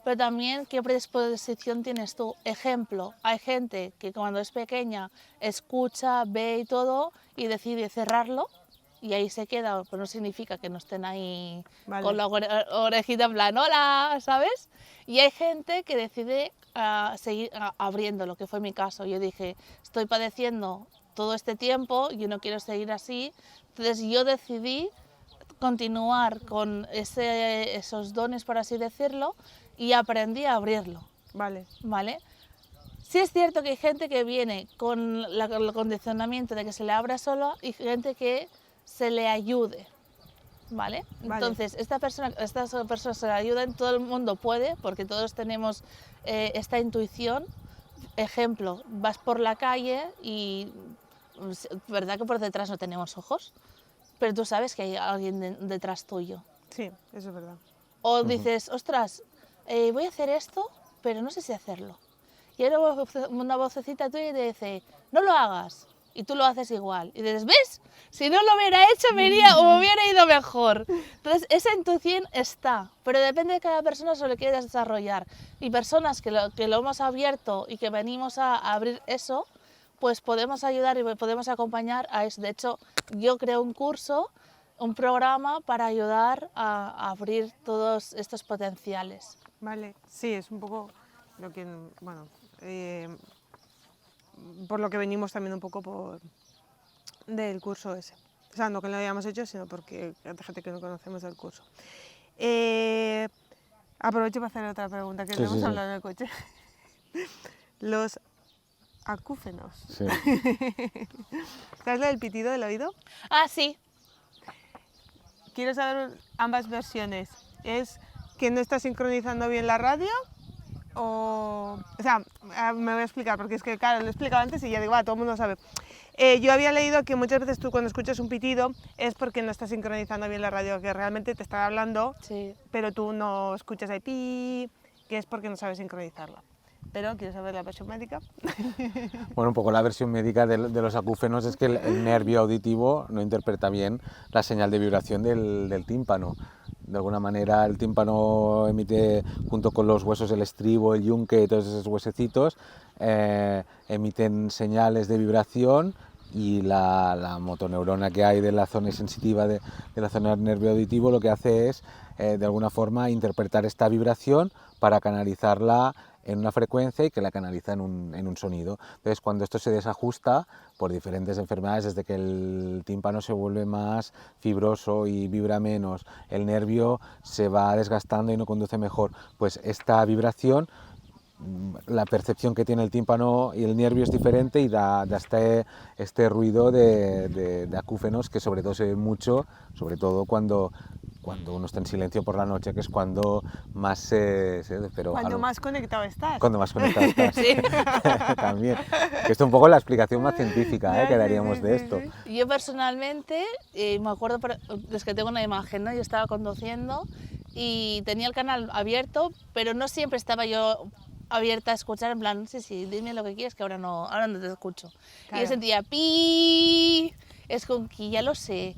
pero también qué predisposición tienes tú. Ejemplo, hay gente que cuando es pequeña escucha, ve y todo y decide cerrarlo y ahí se queda, pero no significa que no estén ahí con la orejita en plan, hola, ¿sabes? Y hay gente que decide seguir abriendo, lo que fue mi caso. Yo dije, estoy padeciendo todo este tiempo, yo no quiero seguir así, entonces yo decidí continuar con esos dones, por así decirlo, y aprendí a abrirlo. Vale. Sí es cierto que hay gente que viene con el condicionamiento de que se le abra solo y gente que se le ayude, ¿vale? Entonces, estas personas se le ayudan, todo el mundo puede, porque todos tenemos esta intuición. Ejemplo, vas por la calle y, ¿verdad que por detrás no tenemos ojos? Pero tú sabes que hay alguien detrás tuyo. Sí, eso es verdad. O dices, ostras, voy a hacer esto, pero no sé si hacerlo. Y hay una vocecita tuya y te dice, no lo hagas. Y tú lo haces igual. Y dices, ¿ves? Si no lo hubiera hecho, me hubiera ido mejor. Entonces, esa intuición está, pero depende de cada persona sobre qué desarrollar. Y personas que lo hemos abierto y que venimos a abrir eso, pues podemos ayudar y podemos acompañar a eso. De hecho, yo creo un curso, un programa para ayudar a abrir todos estos potenciales. Vale, sí, es un poco lo que, bueno, por lo que venimos también un poco del curso ese. O sea, no que lo hayamos hecho, sino porque hay gente que no conocemos el curso. Aprovecho para hacer otra pregunta, que no hemos hablado en el coche. Los acúfenos. Sí. ¿Sabes lo del pitido del oído? Ah, sí. Quiero saber ambas versiones. ¿Es que no está sincronizando bien la radio? O sea, me voy a explicar, porque es que, claro, lo he explicado antes y ya digo, todo el mundo sabe. Yo había leído que muchas veces tú cuando escuchas un pitido es porque no estás sincronizando bien la radio, que realmente te están hablando, pero tú no escuchas ahí pi, que es porque no sabes sincronizarla. Pero quiero saber la versión médica. Bueno, un poco la versión médica de los acúfenos es que el nervio auditivo no interpreta bien la señal de vibración del tímpano. De alguna manera el tímpano emite, junto con los huesos del estribo, el yunque y todos esos huesecitos, emiten señales de vibración y la motoneurona que hay de la zona sensitiva de la zona del nervio auditivo lo que hace es, de alguna forma, interpretar esta vibración para canalizarla en una frecuencia y que la canaliza en un sonido. Entonces, cuando esto se desajusta por diferentes enfermedades, desde que el tímpano se vuelve más fibroso y vibra menos, el nervio se va desgastando y no conduce mejor, pues esta vibración, la percepción que tiene el tímpano y el nervio es diferente y da este ruido de acúfenos que sobre todo se ve mucho, sobre todo cuando uno está en silencio por la noche, que es cuando más pero Cuando más conectado estás. cuando más conectado estás. Sí. También. Esto es un poco la explicación más científica que Sí, daríamos sí, de sí, esto. sí. Yo personalmente, me acuerdo, es que tengo una imagen, ¿no? Yo estaba conduciendo y tenía el canal abierto, pero no siempre estaba yo abierta a escuchar, en plan, sí, dime lo que quieres, que ahora no te escucho. Y Claro. yo sentía pi, es con que ya lo sé,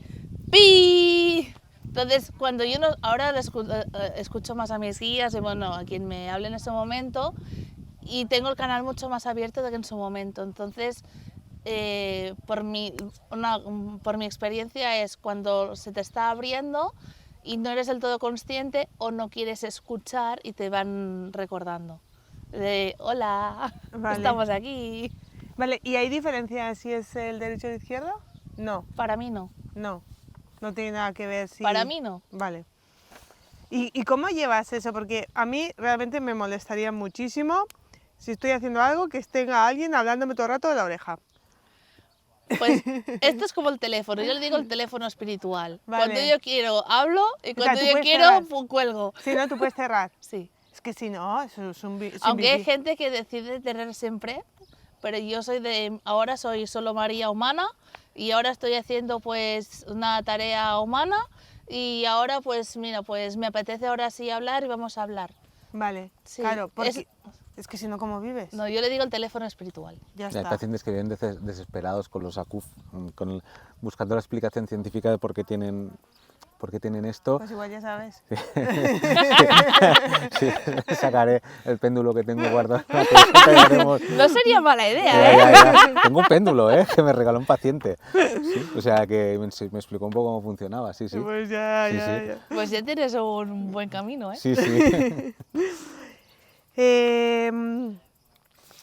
pi. Entonces, cuando yo no, ahora escucho más a mis guías, y bueno, a quien me hable en ese momento, y tengo el canal mucho más abierto de que en su momento. Entonces, por mi experiencia es cuando se te está abriendo y no eres del todo consciente o no quieres escuchar y te van recordando. De, hola, Vale. estamos aquí. Vale, ¿y hay diferencia si es el derecho o el izquierdo? No, Para mí no. no tiene nada que ver si... Para mí no. Vale. ¿Y cómo llevas eso? Porque a mí realmente me molestaría muchísimo si estoy haciendo algo que tenga alguien hablándome todo el rato de la oreja. Pues esto es como el teléfono, yo le digo el teléfono espiritual. Vale. Cuando yo quiero hablo y cuando tú yo puedes quiero cerrar. cuelgo. Si no, tú puedes cerrar. Sí. Es que si no, eso es un... Aunque hay gente que decide tener siempre, pero yo ahora soy solo María humana y ahora estoy haciendo pues una tarea humana y ahora pues mira, pues me apetece ahora sí hablar y vamos a hablar. Vale, Sí, claro, porque es que si no, ¿cómo vives? No, yo le digo el teléfono espiritual. Ya Hay está. pacientes que vienen desesperados con los ACUF, buscando la explicación científica de por qué tienen esto. Pues igual ya sabes. Sí, sacaré el péndulo que tengo guardado. Tallaremos. No sería mala idea, Ya, ¿eh? ya. Tengo un péndulo, que me regaló un paciente. Sí, o sea que me explicó un poco cómo funcionaba, sí. Pues ya, Sí, ya, sí. ya. Pues ya tienes un buen camino, ¿eh? Sí, sí.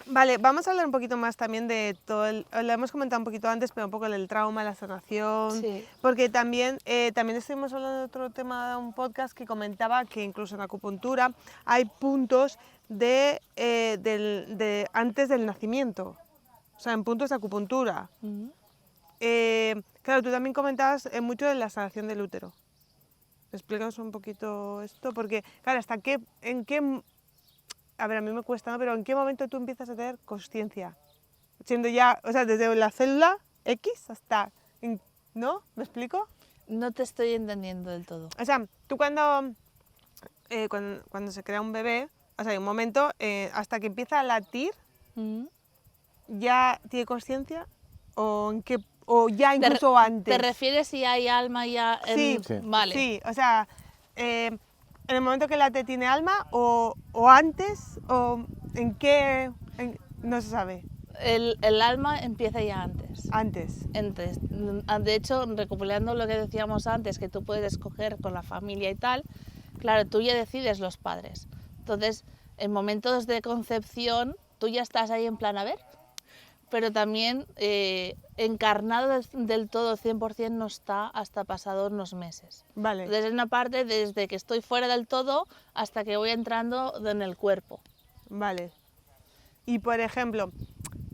Vale, vamos a hablar un poquito más también de todo lo hemos comentado un poquito antes, pero un poco del trauma, la sanación, Sí. porque también estuvimos hablando de otro tema de un podcast que comentaba que incluso en acupuntura hay puntos de antes del nacimiento, o sea, en puntos de acupuntura. Ujú. Claro, tú también comentabas mucho de la sanación del útero. Explícanos un poquito esto, porque claro, a ver, a mí me cuesta, ¿no? Pero ¿en qué momento tú empiezas a tener consciencia? Siendo ya, o sea, desde la célula X hasta, ¿no? ¿Me explico? No te estoy entendiendo del todo. O sea, tú cuando se crea un bebé, o sea, hay un momento hasta que empieza a latir, Ujú. ¿ya tiene consciencia? ¿O ya incluso antes? ¿Te refieres si hay alma ya en... Sí, Sí. Vale. sí, o sea, en el momento que late tiene alma o antes o en qué, no se sabe, El alma empieza ya antes. antes. De hecho, recopilando lo que decíamos antes, que tú puedes escoger con la familia y tal, claro, tú ya decides los padres. Entonces, en momentos de concepción, tú ya estás ahí en plan, a ver, pero también encarnado del todo 100% no está hasta pasados unos meses. Vale, Entonces, es una parte desde que estoy fuera del todo hasta que voy entrando en el cuerpo. vale. Y por ejemplo,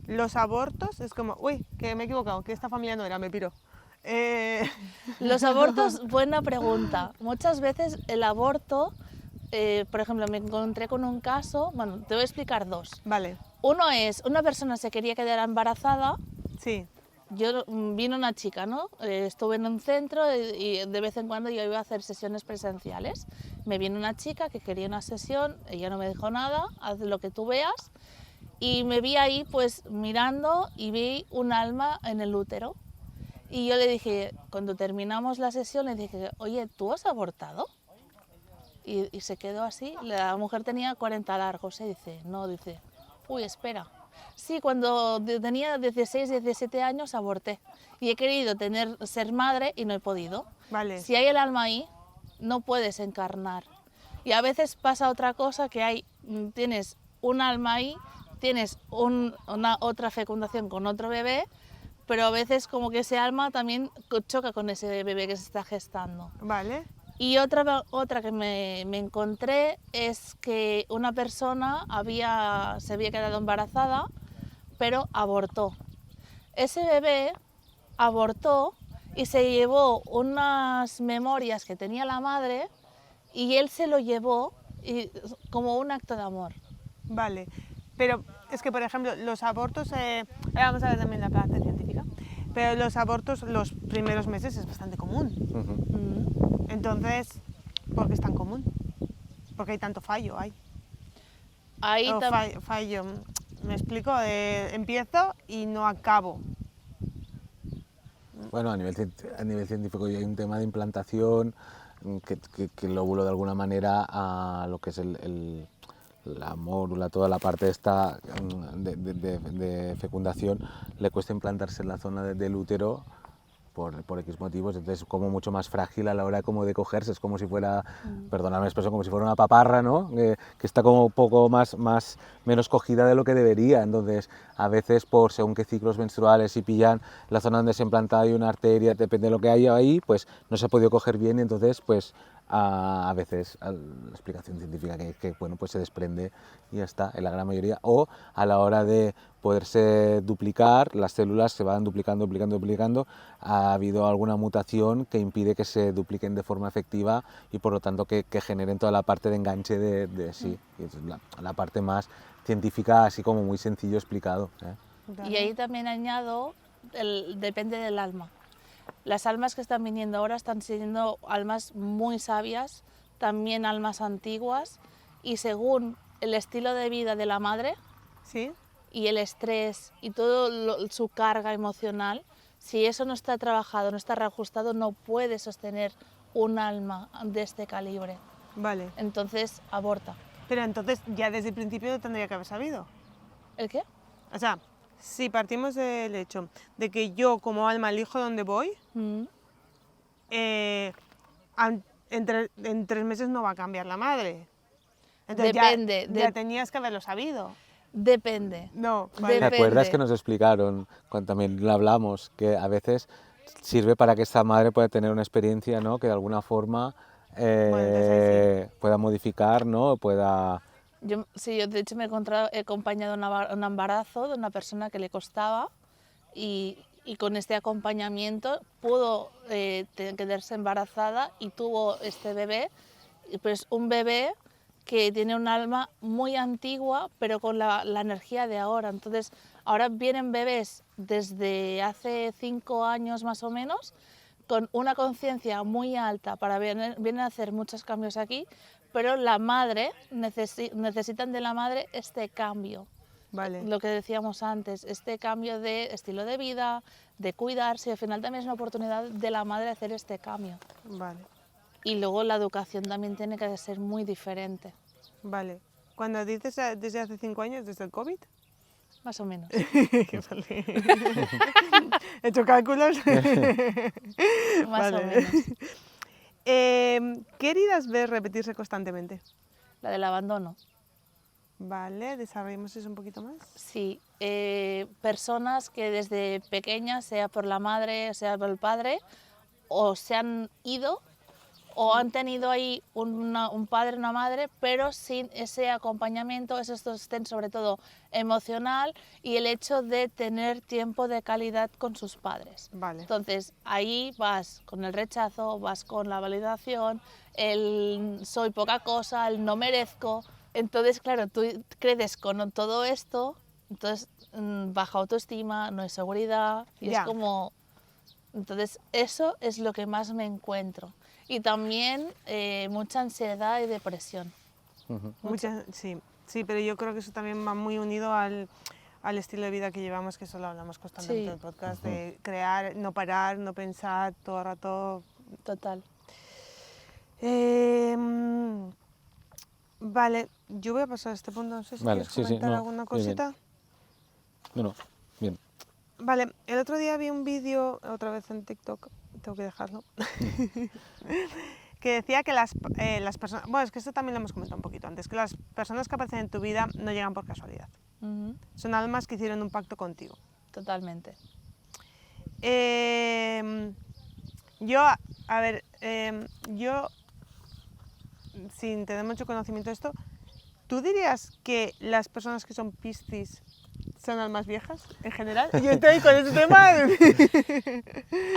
los abortos es como, uy, que me he equivocado, que esta familia no era, me piro. Los abortos, buena pregunta. Muchas veces el aborto, por ejemplo, me encontré con un caso, bueno, te voy a explicar dos. Vale, Uno es, una persona se quería quedar embarazada, sí, vino una chica, ¿no? Estuve en un centro y de vez en cuando yo iba a hacer sesiones presenciales. Me viene una chica que quería una sesión, ella no me dijo nada, haz lo que tú veas, y me vi ahí pues mirando y vi un alma en el útero. Y yo le dije, cuando terminamos la sesión, le dije, oye, ¿tú has abortado? Y se quedó así, la mujer tenía 40 largos, dice, no, dice, uy, espera. Sí, cuando tenía 16, 17 años aborté y he querido ser madre y no he podido. vale, Si hay el alma ahí, no puedes encarnar. Y a veces pasa otra cosa que tienes un alma ahí, tienes una otra fecundación con otro bebé, pero a veces como que ese alma también choca con ese bebé que se está gestando. Vale. Y otra que me encontré es que una persona se había quedado embarazada, pero abortó. Ese bebé abortó y se llevó unas memorias que tenía la madre y él se lo llevó como un acto de amor. Vale, pero es que, por ejemplo, los abortos, vamos a ver también la parte científica, pero los abortos los primeros meses es bastante común. Entonces, ¿por qué es tan común? Porque hay tanto fallo, Ahí O fallo, me explico, empiezo y no acabo. Bueno, a nivel científico hay un tema de implantación que el óvulo de alguna manera a lo que es la mórula, toda la parte esta de fecundación, le cuesta implantarse en la zona del útero por X motivos, entonces es como mucho más frágil a la hora como de cogerse, es como si fuera, perdonadme la expresión, como si fuera una paparra, ¿no? Que está como un poco menos cogida de lo que debería, entonces a veces por según qué ciclos menstruales, si pillan la zona donde se implanta hay una arteria, depende de lo que haya ahí, pues no se ha podido coger bien y entonces pues a veces la explicación científica que bueno, pues se desprende y ya está, en la gran mayoría, o a la hora de poderse duplicar, las células se van duplicando, ha habido alguna mutación que impide que se dupliquen de forma efectiva y por lo tanto que generen toda la parte de enganche de sí, y es la parte más científica, así como muy sencillo explicado. Y ahí también añado, depende del alma. Las almas que están viniendo ahora están siendo almas muy sabias, también almas antiguas, y según el estilo de vida de la madre, ¿Sí? y el estrés y todo su carga emocional, si eso no está trabajado, no está reajustado, no puede sostener un alma de este calibre. Vale. Entonces aborta. Pero entonces ya desde el principio lo tendría que haber sabido. ¿El qué? O sea, si partimos del hecho de que yo como alma elijo dónde voy, en 3 meses no va a cambiar la madre. Entonces Depende. ya tenías que haberlo sabido. Depende. No, ¿Te acuerdas que nos explicaron, cuando también lo hablamos, que a veces sirve para que esta madre pueda tener una experiencia, ¿no? Que de alguna forma pueda modificar, ¿no? Yo de hecho me he acompañado un embarazo de una persona que le costaba y con este acompañamiento pudo quedarse embarazada y tuvo este bebé, pues un bebé que tiene un alma muy antigua pero con la energía de ahora. Entonces ahora vienen bebés desde hace 5 años más o menos con una conciencia muy alta vienen a hacer muchos cambios aquí, pero la madre, necesitan de la madre este cambio. Vale. Lo que decíamos antes, este cambio de estilo de vida, de cuidarse, al final también es una oportunidad de la madre hacer este cambio. Vale. Y luego la educación también tiene que ser muy diferente. Vale. Cuando dices desde hace 5 años, desde el COVID. Más o menos. Vale. He hecho cálculos. Más o menos. ¿Qué heridas ves repetirse constantemente? La del abandono. Vale, desarrollemos eso un poquito más. Sí, personas que desde pequeñas, sea por la madre, sea por el padre, o se han ido o han tenido ahí un padre, una madre, pero sin ese acompañamiento, ese sostén sobre todo emocional y el hecho de tener tiempo de calidad con sus padres. Vale. Entonces ahí vas con el rechazo, vas con la validación, el soy poca cosa, el no merezco. Entonces, claro, tú creces con todo esto, entonces baja autoestima, no hay seguridad y Ya. es como... Entonces eso es lo que más me encuentro. Y también mucha ansiedad y depresión. Sí, pero yo creo que eso también va muy unido al estilo de vida que llevamos, que eso lo hablamos constantemente en el podcast, de crear, no parar, no pensar todo el rato. Total. Vale, yo voy a pasar a este punto, no sé si Vale, quieres comentar no, alguna bien. cosita. No, bien. Vale, el otro día vi un vídeo, otra vez en TikTok, tengo que dejarlo, que decía que las personas, bueno, es que esto también lo hemos comentado un poquito antes, que las personas que aparecen en tu vida no llegan por casualidad. Son almas que hicieron un pacto contigo. Totalmente. Yo, a ver, yo, sin tener mucho conocimiento de esto, ¿tú dirías que las personas que son Piscis son almas viejas en general? Yo estoy con ese tema.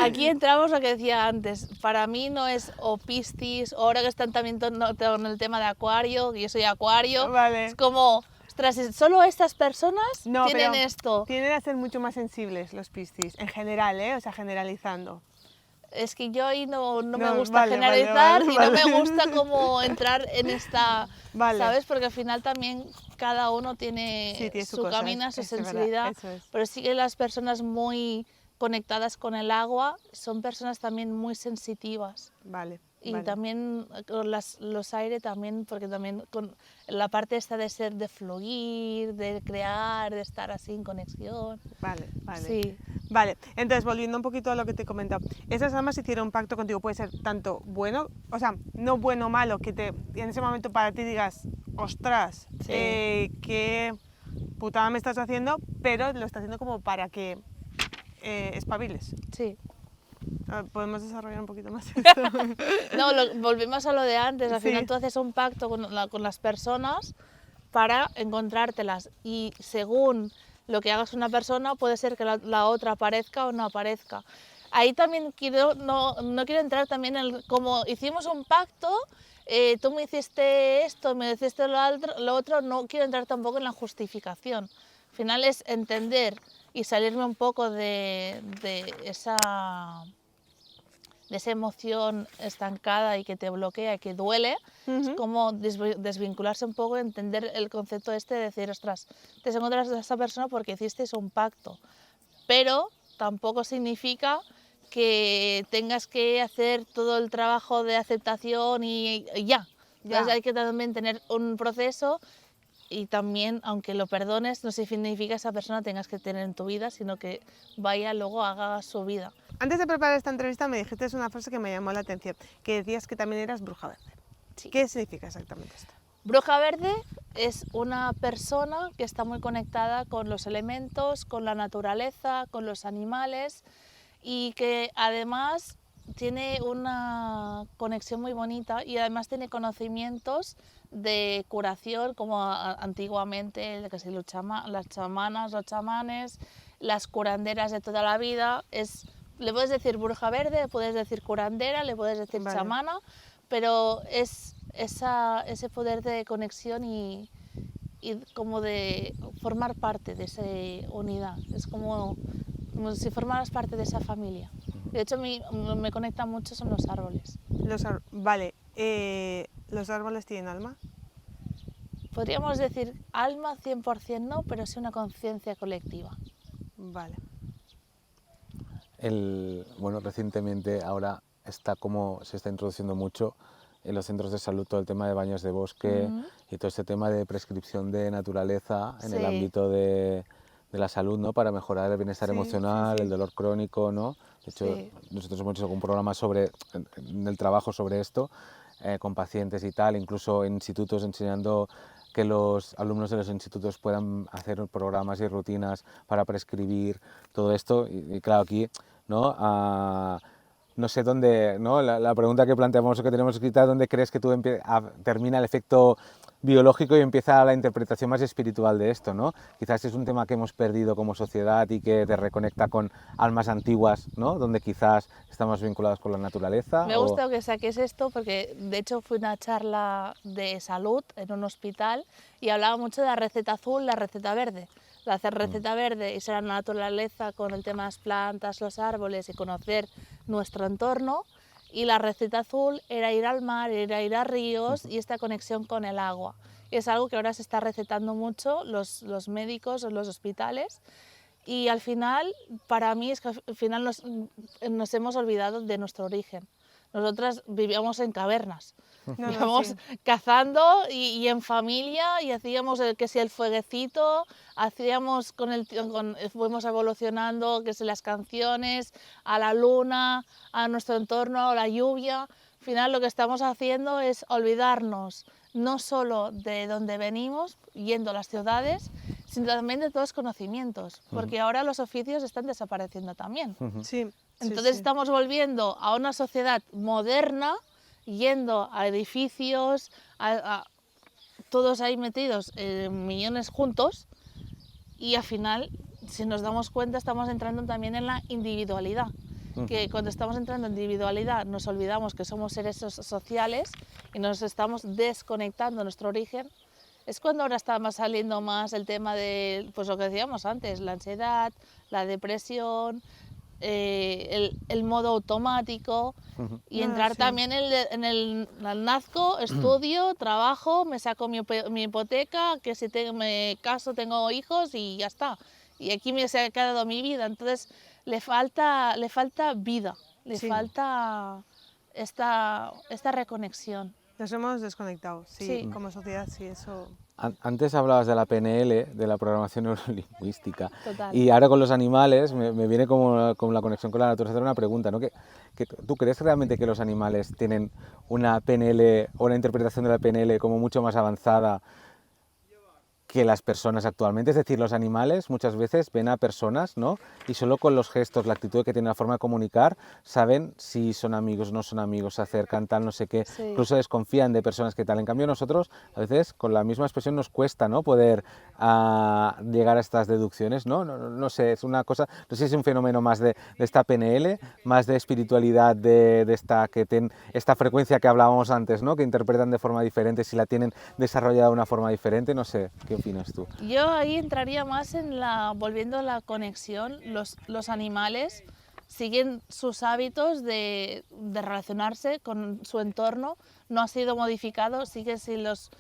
Aquí entramos lo que decía antes. Para mí no es o Piscis, o ahora que están también con el tema de Acuario, que yo soy Acuario. Vale. Es como, ostras, solo estas personas No, tienen pero esto. tienden a ser mucho más sensibles los Piscis, en general, o sea, generalizando. Es que yo ahí no me No, gusta vale, generalizar vale, y vale. no me gusta como entrar en esta, Vale. ¿sabes? Porque al final también cada uno Sí, tiene tiene su su cosa, camino, su eso es verdad, sensibilidad, eso es. pero sí que las personas muy conectadas con el agua son personas también muy sensitivas. Vale. Y vale. también con los aire también, porque también con la parte esta de ser, de fluir, de crear, de estar así en conexión. Vale, vale. Sí. Vale, entonces volviendo un poquito a lo que te he comentado, esas almas hicieron un pacto contigo, puede ser tanto bueno, o sea, no bueno o malo, que en ese momento para ti digas, ostras, Sí. qué putada me estás haciendo, pero lo estás haciendo como para que espabiles. Sí. ¿Podemos desarrollar un poquito más esto? No, volvemos a lo de antes. Al Sí. final tú haces un pacto con las personas para encontrártelas y según lo que hagas una persona puede ser que la otra aparezca o no aparezca. Ahí también no quiero entrar también en como hicimos un pacto, tú me hiciste esto, me hiciste lo otro, no quiero entrar tampoco en la justificación. Al final es entender y salirme un poco de esa emoción estancada y que te bloquea y que duele. Es como desvincularse un poco, entender el concepto este de decir, ostras, te encuentras a esa persona porque hicisteis un pacto, pero tampoco significa que tengas que hacer todo el trabajo de aceptación y ya. Entonces hay que también tener un proceso y también, aunque lo perdones, no significa que esa persona tengas que tener en tu vida, sino que vaya luego haga su vida. Antes de preparar esta entrevista me dijiste una frase que me llamó la atención, que decías que también eras bruja verde. Sí. ¿Qué significa exactamente esto? Bruja verde es una persona que está muy conectada con los elementos, con la naturaleza, con los animales y que además tiene una conexión muy bonita y además tiene conocimientos de curación como antiguamente, que si las chamanas, los chamanes, las curanderas de toda la vida. Le puedes decir bruja verde, le puedes decir curandera, le puedes decir chamana, pero es ese poder de conexión y como de formar parte de esa unidad. Es como si formaras parte de esa familia. De hecho, me conecta mucho son los árboles. Vale, ¿los árboles tienen alma? Podríamos decir alma 100% no, pero sí una conciencia colectiva. Vale. Bueno, recientemente ahora se está introduciendo mucho en los centros de salud todo el tema de baños de bosque y todo este tema de prescripción de naturaleza en el ámbito de la salud, ¿no? Para mejorar el bienestar emocional, el dolor crónico, ¿no? De hecho, nosotros hemos hecho un programa en el trabajo sobre esto, con pacientes y tal, incluso en institutos enseñando que los alumnos de los institutos puedan hacer programas y rutinas para prescribir todo esto. Y claro, aquí, ¿no? No sé dónde, ¿no? La pregunta que planteamos o que tenemos escrita, ¿dónde crees que tú termina el efecto biológico y empieza la interpretación más espiritual de esto, ¿no? Quizás es un tema que hemos perdido como sociedad y que te reconecta con almas antiguas, ¿no? Donde quizás estamos vinculados con la naturaleza. Me ha gustado que saques esto porque de hecho fui a una charla de salud en un hospital y hablaba mucho de la receta azul, la receta verde. La receta verde es la naturaleza con el tema de las plantas, los árboles y conocer nuestro entorno. Y la receta azul era ir al mar, era ir a ríos y esta conexión con el agua. Y es algo que ahora se está recetando mucho los médicos en los hospitales. Y al final, para mí, es que al final nos hemos olvidado de nuestro origen. Nosotras vivíamos en cavernas, íbamos cazando y en familia y hacíamos que si el fueguecito, hacíamos fuimos evolucionando, que si las canciones, a la luna, a nuestro entorno, a la lluvia. Al Al final lo que estamos haciendo es olvidarnos no solo de dónde venimos, yendo a las ciudades, sino también de todos los conocimientos, porque ahora los oficios están desapareciendo también. Sí, Entonces sí. estamos volviendo a una sociedad moderna, yendo a edificios, todos ahí metidos, millones juntos, y al final, si nos damos cuenta, estamos entrando también en la individualidad. Que cuando estamos entrando en individualidad nos olvidamos que somos seres sociales y nos estamos desconectando de nuestro origen. Es cuando ahora está saliendo más el tema de, pues lo que decíamos antes, la ansiedad, la depresión, el modo automático y entrar Sí. también al nazco, estudio, trabajo, me saco mi hipoteca, que si me caso tengo hijos y ya está. Y aquí se ha quedado mi vida, entonces le falta vida, le Sí. falta esta reconexión. Nos hemos desconectado, sí, Sí. como sociedad, sí, eso. Antes hablabas de la PNL, de la programación neurolingüística, Total. y ahora con los animales me viene como la conexión con la naturaleza una pregunta, ¿no? ¿Tú crees realmente que los animales tienen una PNL o una interpretación de la PNL como mucho más avanzada que las personas actualmente? Es decir, los animales muchas veces ven a personas, ¿no? Y solo con los gestos, la actitud que tienen, la forma de comunicar, saben si son amigos, no son amigos, se acercan, tal, no sé qué, Sí. incluso desconfían de personas que tal. En cambio nosotros, a veces, con la misma expresión nos cuesta, ¿no? Poder llegar a estas deducciones, ¿no? No sé, es una cosa, no sé si es un fenómeno más de esta PNL, más de espiritualidad, de esta frecuencia que hablábamos antes, ¿no? Que interpretan de forma diferente, si la tienen desarrollada de una forma diferente, no sé, ¿qué opinas tú? Yo ahí entraría más volviendo a la conexión. Los animales siguen sus hábitos de relacionarse con su entorno, no ha sido modificado, sí que sí los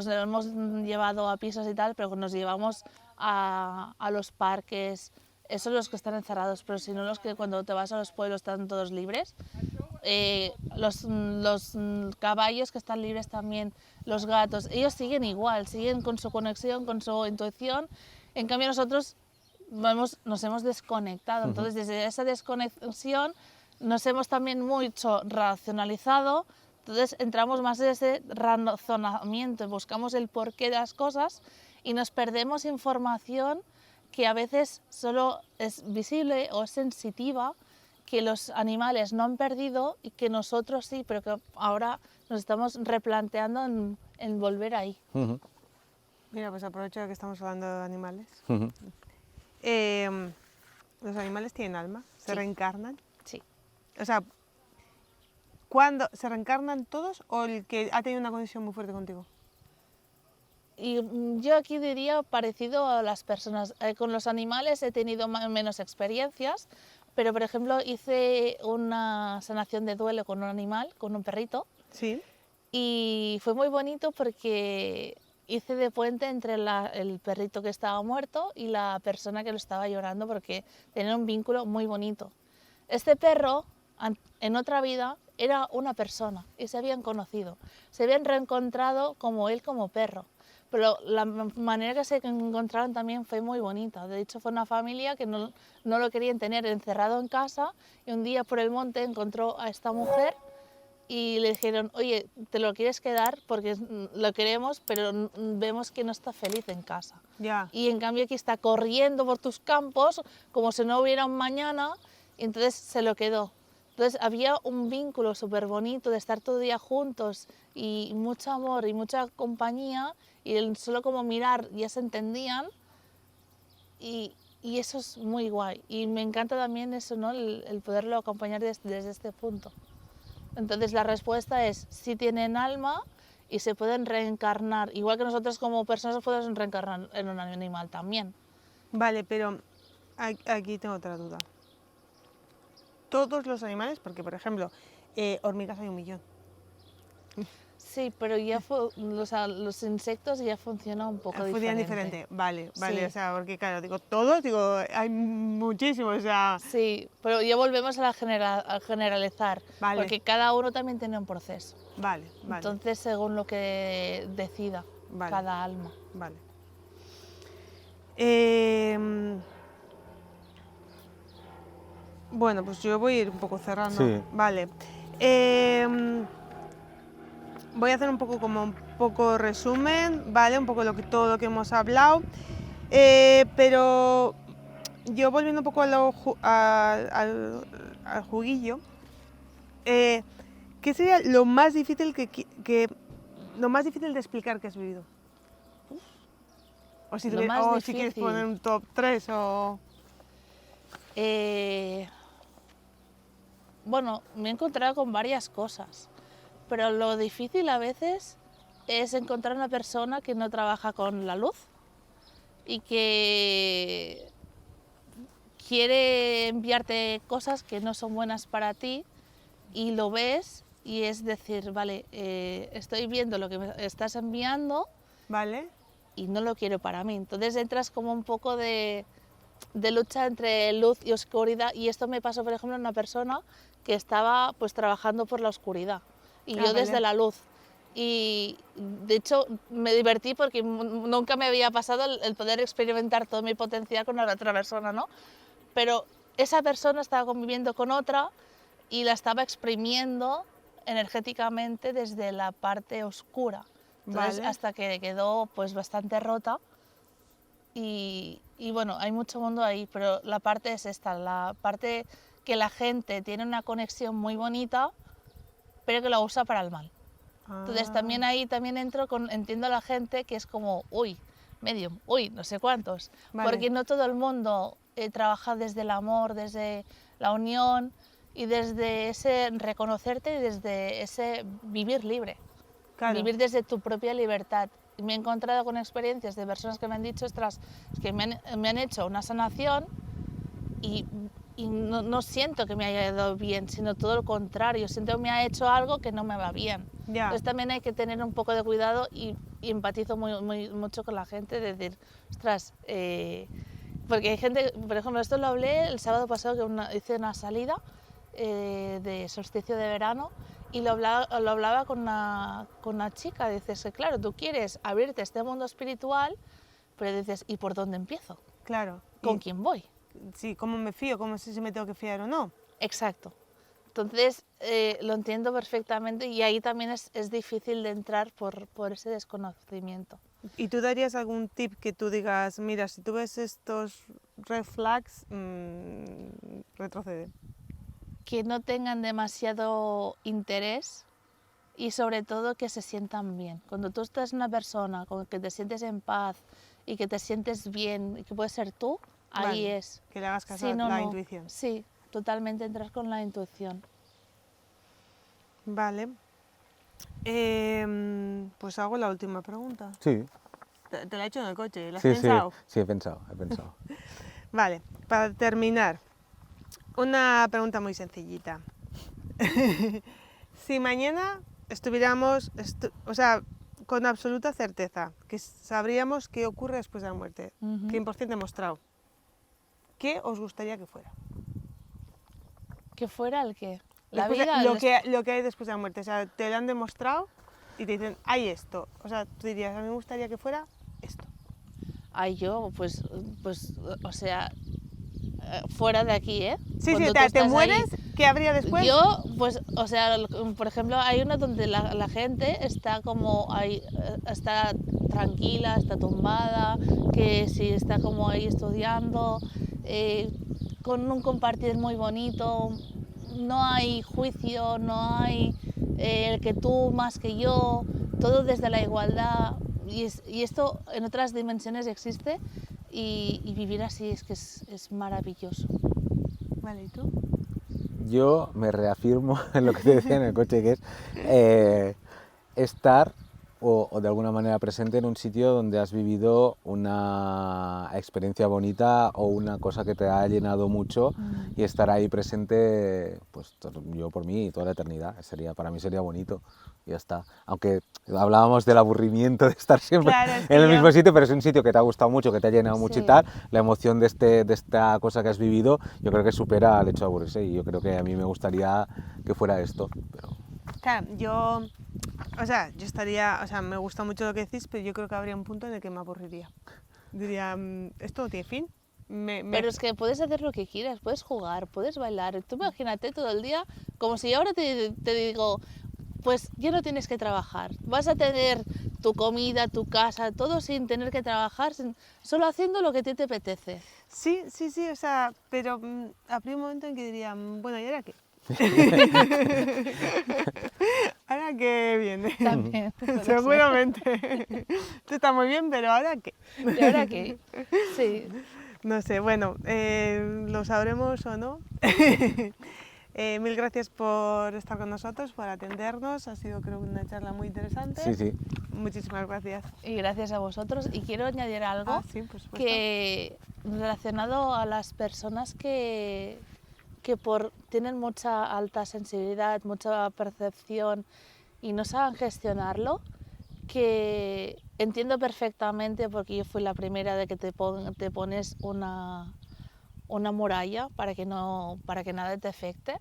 hemos llevado a pisos y tal, pero nos llevamos a los parques, esos los que están encerrados, pero si no los que cuando te vas a los pueblos están todos libres. Los caballos que están libres también, los gatos, ellos siguen igual, siguen con su conexión, con su intuición. En cambio nosotros nos hemos desconectado, entonces desde esa desconexión nos hemos también mucho racionalizado, entonces entramos más en ese razonamiento, buscamos el porqué de las cosas y nos perdemos información que a veces solo es visible o es sensitiva, que los animales no han perdido y que nosotros sí, pero que ahora nos estamos replanteando en volver ahí. Mira, pues aprovecho que estamos hablando de animales. Ujú. ¿Los animales tienen alma? ¿Se Sí. reencarnan? Sí. O sea, ¿cuándo se reencarnan todos o el que ha tenido una conexión muy fuerte contigo? Y yo aquí diría parecido a las personas. Con los animales he tenido menos experiencias, pero por ejemplo hice una sanación de duelo con un animal, con un perrito, Sí. y fue muy bonito porque hice de puente entre el perrito que estaba muerto y la persona que lo estaba llorando porque tenía un vínculo muy bonito. Este perro en otra vida era una persona y se habían conocido, se habían reencontrado como él como perro. Pero la manera que se encontraron también fue muy bonita. De hecho, fue una familia que no lo querían tener encerrado en casa y un día por el monte encontró a esta mujer y le dijeron, oye, ¿te lo quieres quedar? Porque lo queremos, pero vemos que no está feliz en casa. Ya. Y en cambio aquí está corriendo por tus campos como si no hubiera un mañana y entonces se lo quedó. Entonces había un vínculo súper bonito de estar todo el día juntos y mucho amor y mucha compañía y solo como mirar ya se entendían y eso es muy guay. Y me encanta también eso, ¿no? El poderlo acompañar desde este punto. Entonces la respuesta es sí tienen alma y se pueden reencarnar, igual que nosotros como personas podemos reencarnar en un animal también. Vale, pero aquí tengo otra duda. Todos los animales, porque por ejemplo, hormigas hay 1.000.000. Sí, pero ya o sea, los insectos ya funcionan un poco Funcionan diferente. diferente, vale, vale, Sí. o sea, porque claro, digo todos, digo, hay muchísimos, o sea, Sí, pero ya volvemos a generalizar, Vale. porque cada uno también tiene un proceso. vale, vale, Entonces, según lo que decida Vale. cada alma. vale. Bueno, pues yo voy a ir un poco cerrando. Sí. Vale. voy a hacer un poco como un poco resumen, ¿vale? Un poco todo lo que hemos hablado, pero yo volviendo un poco al juguillo, ¿qué sería lo más difícil lo más difícil de explicar que has vivido? O si, si quieres poner un top 3 o... Bueno, me he encontrado con varias cosas, pero lo difícil a veces es encontrar una persona que no trabaja con la luz y que quiere enviarte cosas que no son buenas para ti y lo ves y es decir, vale, estoy viendo lo que me estás enviando, ¿vale? Y no lo quiero para mí. Entonces entras como un poco de lucha entre luz y oscuridad, y esto me pasó, por ejemplo, a una persona que estaba pues trabajando por la oscuridad y yo vale. desde la luz. Y de hecho me divertí porque nunca me había pasado el poder experimentar todo mi potencial con la otra persona, ¿no? Pero esa persona estaba conviviendo con otra y la estaba exprimiendo energéticamente desde la parte oscura. Entonces, Vale. hasta que quedó pues bastante rota y bueno, hay mucho mundo ahí, pero la parte es esta, la parte que la gente tiene una conexión muy bonita, pero que la usa para el mal. Entonces también ahí entiendo a la gente que es como, uy, medium, uy, no sé cuántos, Vale. porque no todo el mundo trabaja desde el amor, desde la unión y desde ese reconocerte y desde ese vivir libre. Claro. Vivir desde tu propia libertad. Y me he encontrado con experiencias de personas que me han dicho, ostras, que me han hecho una sanación y no siento que me haya ido bien, sino todo lo contrario, siento que me ha hecho algo que no me va bien. Ya. Entonces también hay que tener un poco de cuidado y empatizo mucho con la gente, de decir, ostras, porque hay gente, por ejemplo, esto lo hablé el sábado pasado, que hice una salida de solsticio de verano, y lo hablaba con una chica. Dices que claro, tú quieres abrirte a este mundo espiritual, pero dices, ¿y por dónde empiezo? Claro. ¿Con quién voy? Sí, ¿cómo me fío? ¿Cómo sé si me tengo que fiar o no? Exacto. Entonces, lo entiendo perfectamente y ahí también es difícil de entrar por ese desconocimiento. ¿Y tú darías algún tip que tú digas, mira, si tú ves estos red flags, retrocede? Que no tengan demasiado interés y sobre todo que se sientan bien. Cuando tú estás una persona con que te sientes en paz y que te sientes bien y que puedes ser tú, ahí Vale, es. que le hagas caso Sí, a no, la no. intuición. Sí, totalmente entrar con la intuición. Vale. Pues hago la última pregunta. Sí, Te la he hecho en el coche, ¿la has sí, pensado? sí, he pensado. Vale, para terminar, una pregunta muy sencillita. Si mañana estuviéramos, o sea, con absoluta certeza, que sabríamos qué ocurre después de la muerte, 100% demostrado, ¿qué os gustaría que fuera? ¿Que fuera el qué? La Después vida. lo que hay después de la muerte, o sea, te lo han demostrado y te dicen, hay esto. O sea, tú dirías, a mí me gustaría que fuera esto. Ay, yo, pues, o sea, fuera de aquí, ¿eh? Sí, Cuando sí, tú te estás mueres, ahí. ¿qué habría después? Yo, pues, o sea, por ejemplo, hay uno donde la gente está como ahí, está tranquila, está tumbada, que sí está como ahí estudiando, con un compartir muy bonito, no hay juicio, no hay el que tú más que yo, todo desde la igualdad, y esto en otras dimensiones existe, y vivir así es que es maravilloso. Vale, ¿y tú? Yo me reafirmo en lo que te decía en el coche, que es estar o de alguna manera presente en un sitio donde has vivido una experiencia bonita o una cosa que te ha llenado mucho y estar ahí presente, pues yo por mí toda la eternidad, para mí sería bonito y ya está. Aunque hablábamos del aburrimiento de estar siempre Claro, es que en el mismo sitio, pero es un sitio que te ha gustado mucho, que te ha llenado mucho y Sí. tal, la emoción de esta cosa que has vivido, yo creo que supera al hecho de aburrirse y yo creo que a mí me gustaría que fuera esto. Pero... Claro, yo estaría, o sea, me gusta mucho lo que decís, pero yo creo que habría un punto en el que me aburriría. Diría, ¿esto no tiene fin? Pero es que puedes hacer lo que quieras, puedes jugar, puedes bailar. Tú imagínate todo el día, como si ahora te digo, pues ya no tienes que trabajar. Vas a tener tu comida, tu casa, todo sin tener que trabajar, solo haciendo lo que a ti te apetece. Sí, o sea, pero habría un momento en que diría, bueno, ¿y ahora qué? ¿Ahora qué viene? También. puede ser. Seguramente. Esto está muy bien, pero ¿ahora qué? ¿Y ahora qué? Sí. No sé, bueno, lo sabremos o no. Mil gracias por estar con nosotros, por atendernos. Ha sido, creo, una charla muy interesante. Sí, sí. Muchísimas gracias. Y gracias a vosotros. Y quiero añadir algo Ah, sí, por supuesto. que relacionado a las personas que tienen mucha alta sensibilidad, mucha percepción y no saben gestionarlo, que entiendo perfectamente, porque yo fui la primera de que te pones una muralla para que nada te afecte,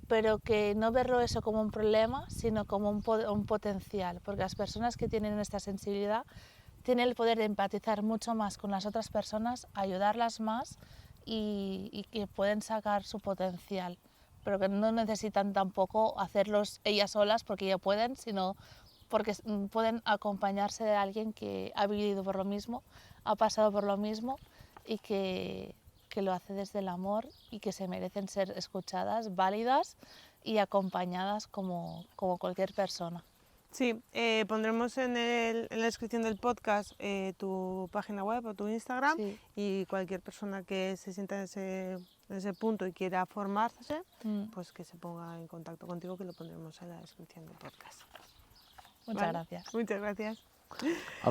pero que no verlo eso como un problema, sino como un potencial, porque las personas que tienen esta sensibilidad tienen el poder de empatizar mucho más con las otras personas, ayudarlas más y que pueden sacar su potencial, pero que no necesitan tampoco hacerlos ellas solas porque ya pueden, sino porque pueden acompañarse de alguien que ha vivido por lo mismo, ha pasado por lo mismo y que lo hace desde el amor y que se merecen ser escuchadas, válidas y acompañadas como cualquier persona. Sí, pondremos en la descripción del podcast tu página web o tu Instagram, Sí. y cualquier persona que se sienta en ese punto y quiera formarse, pues que se ponga en contacto contigo, que lo pondremos en la descripción del podcast. Muchas ¿Vale? gracias. Muchas gracias.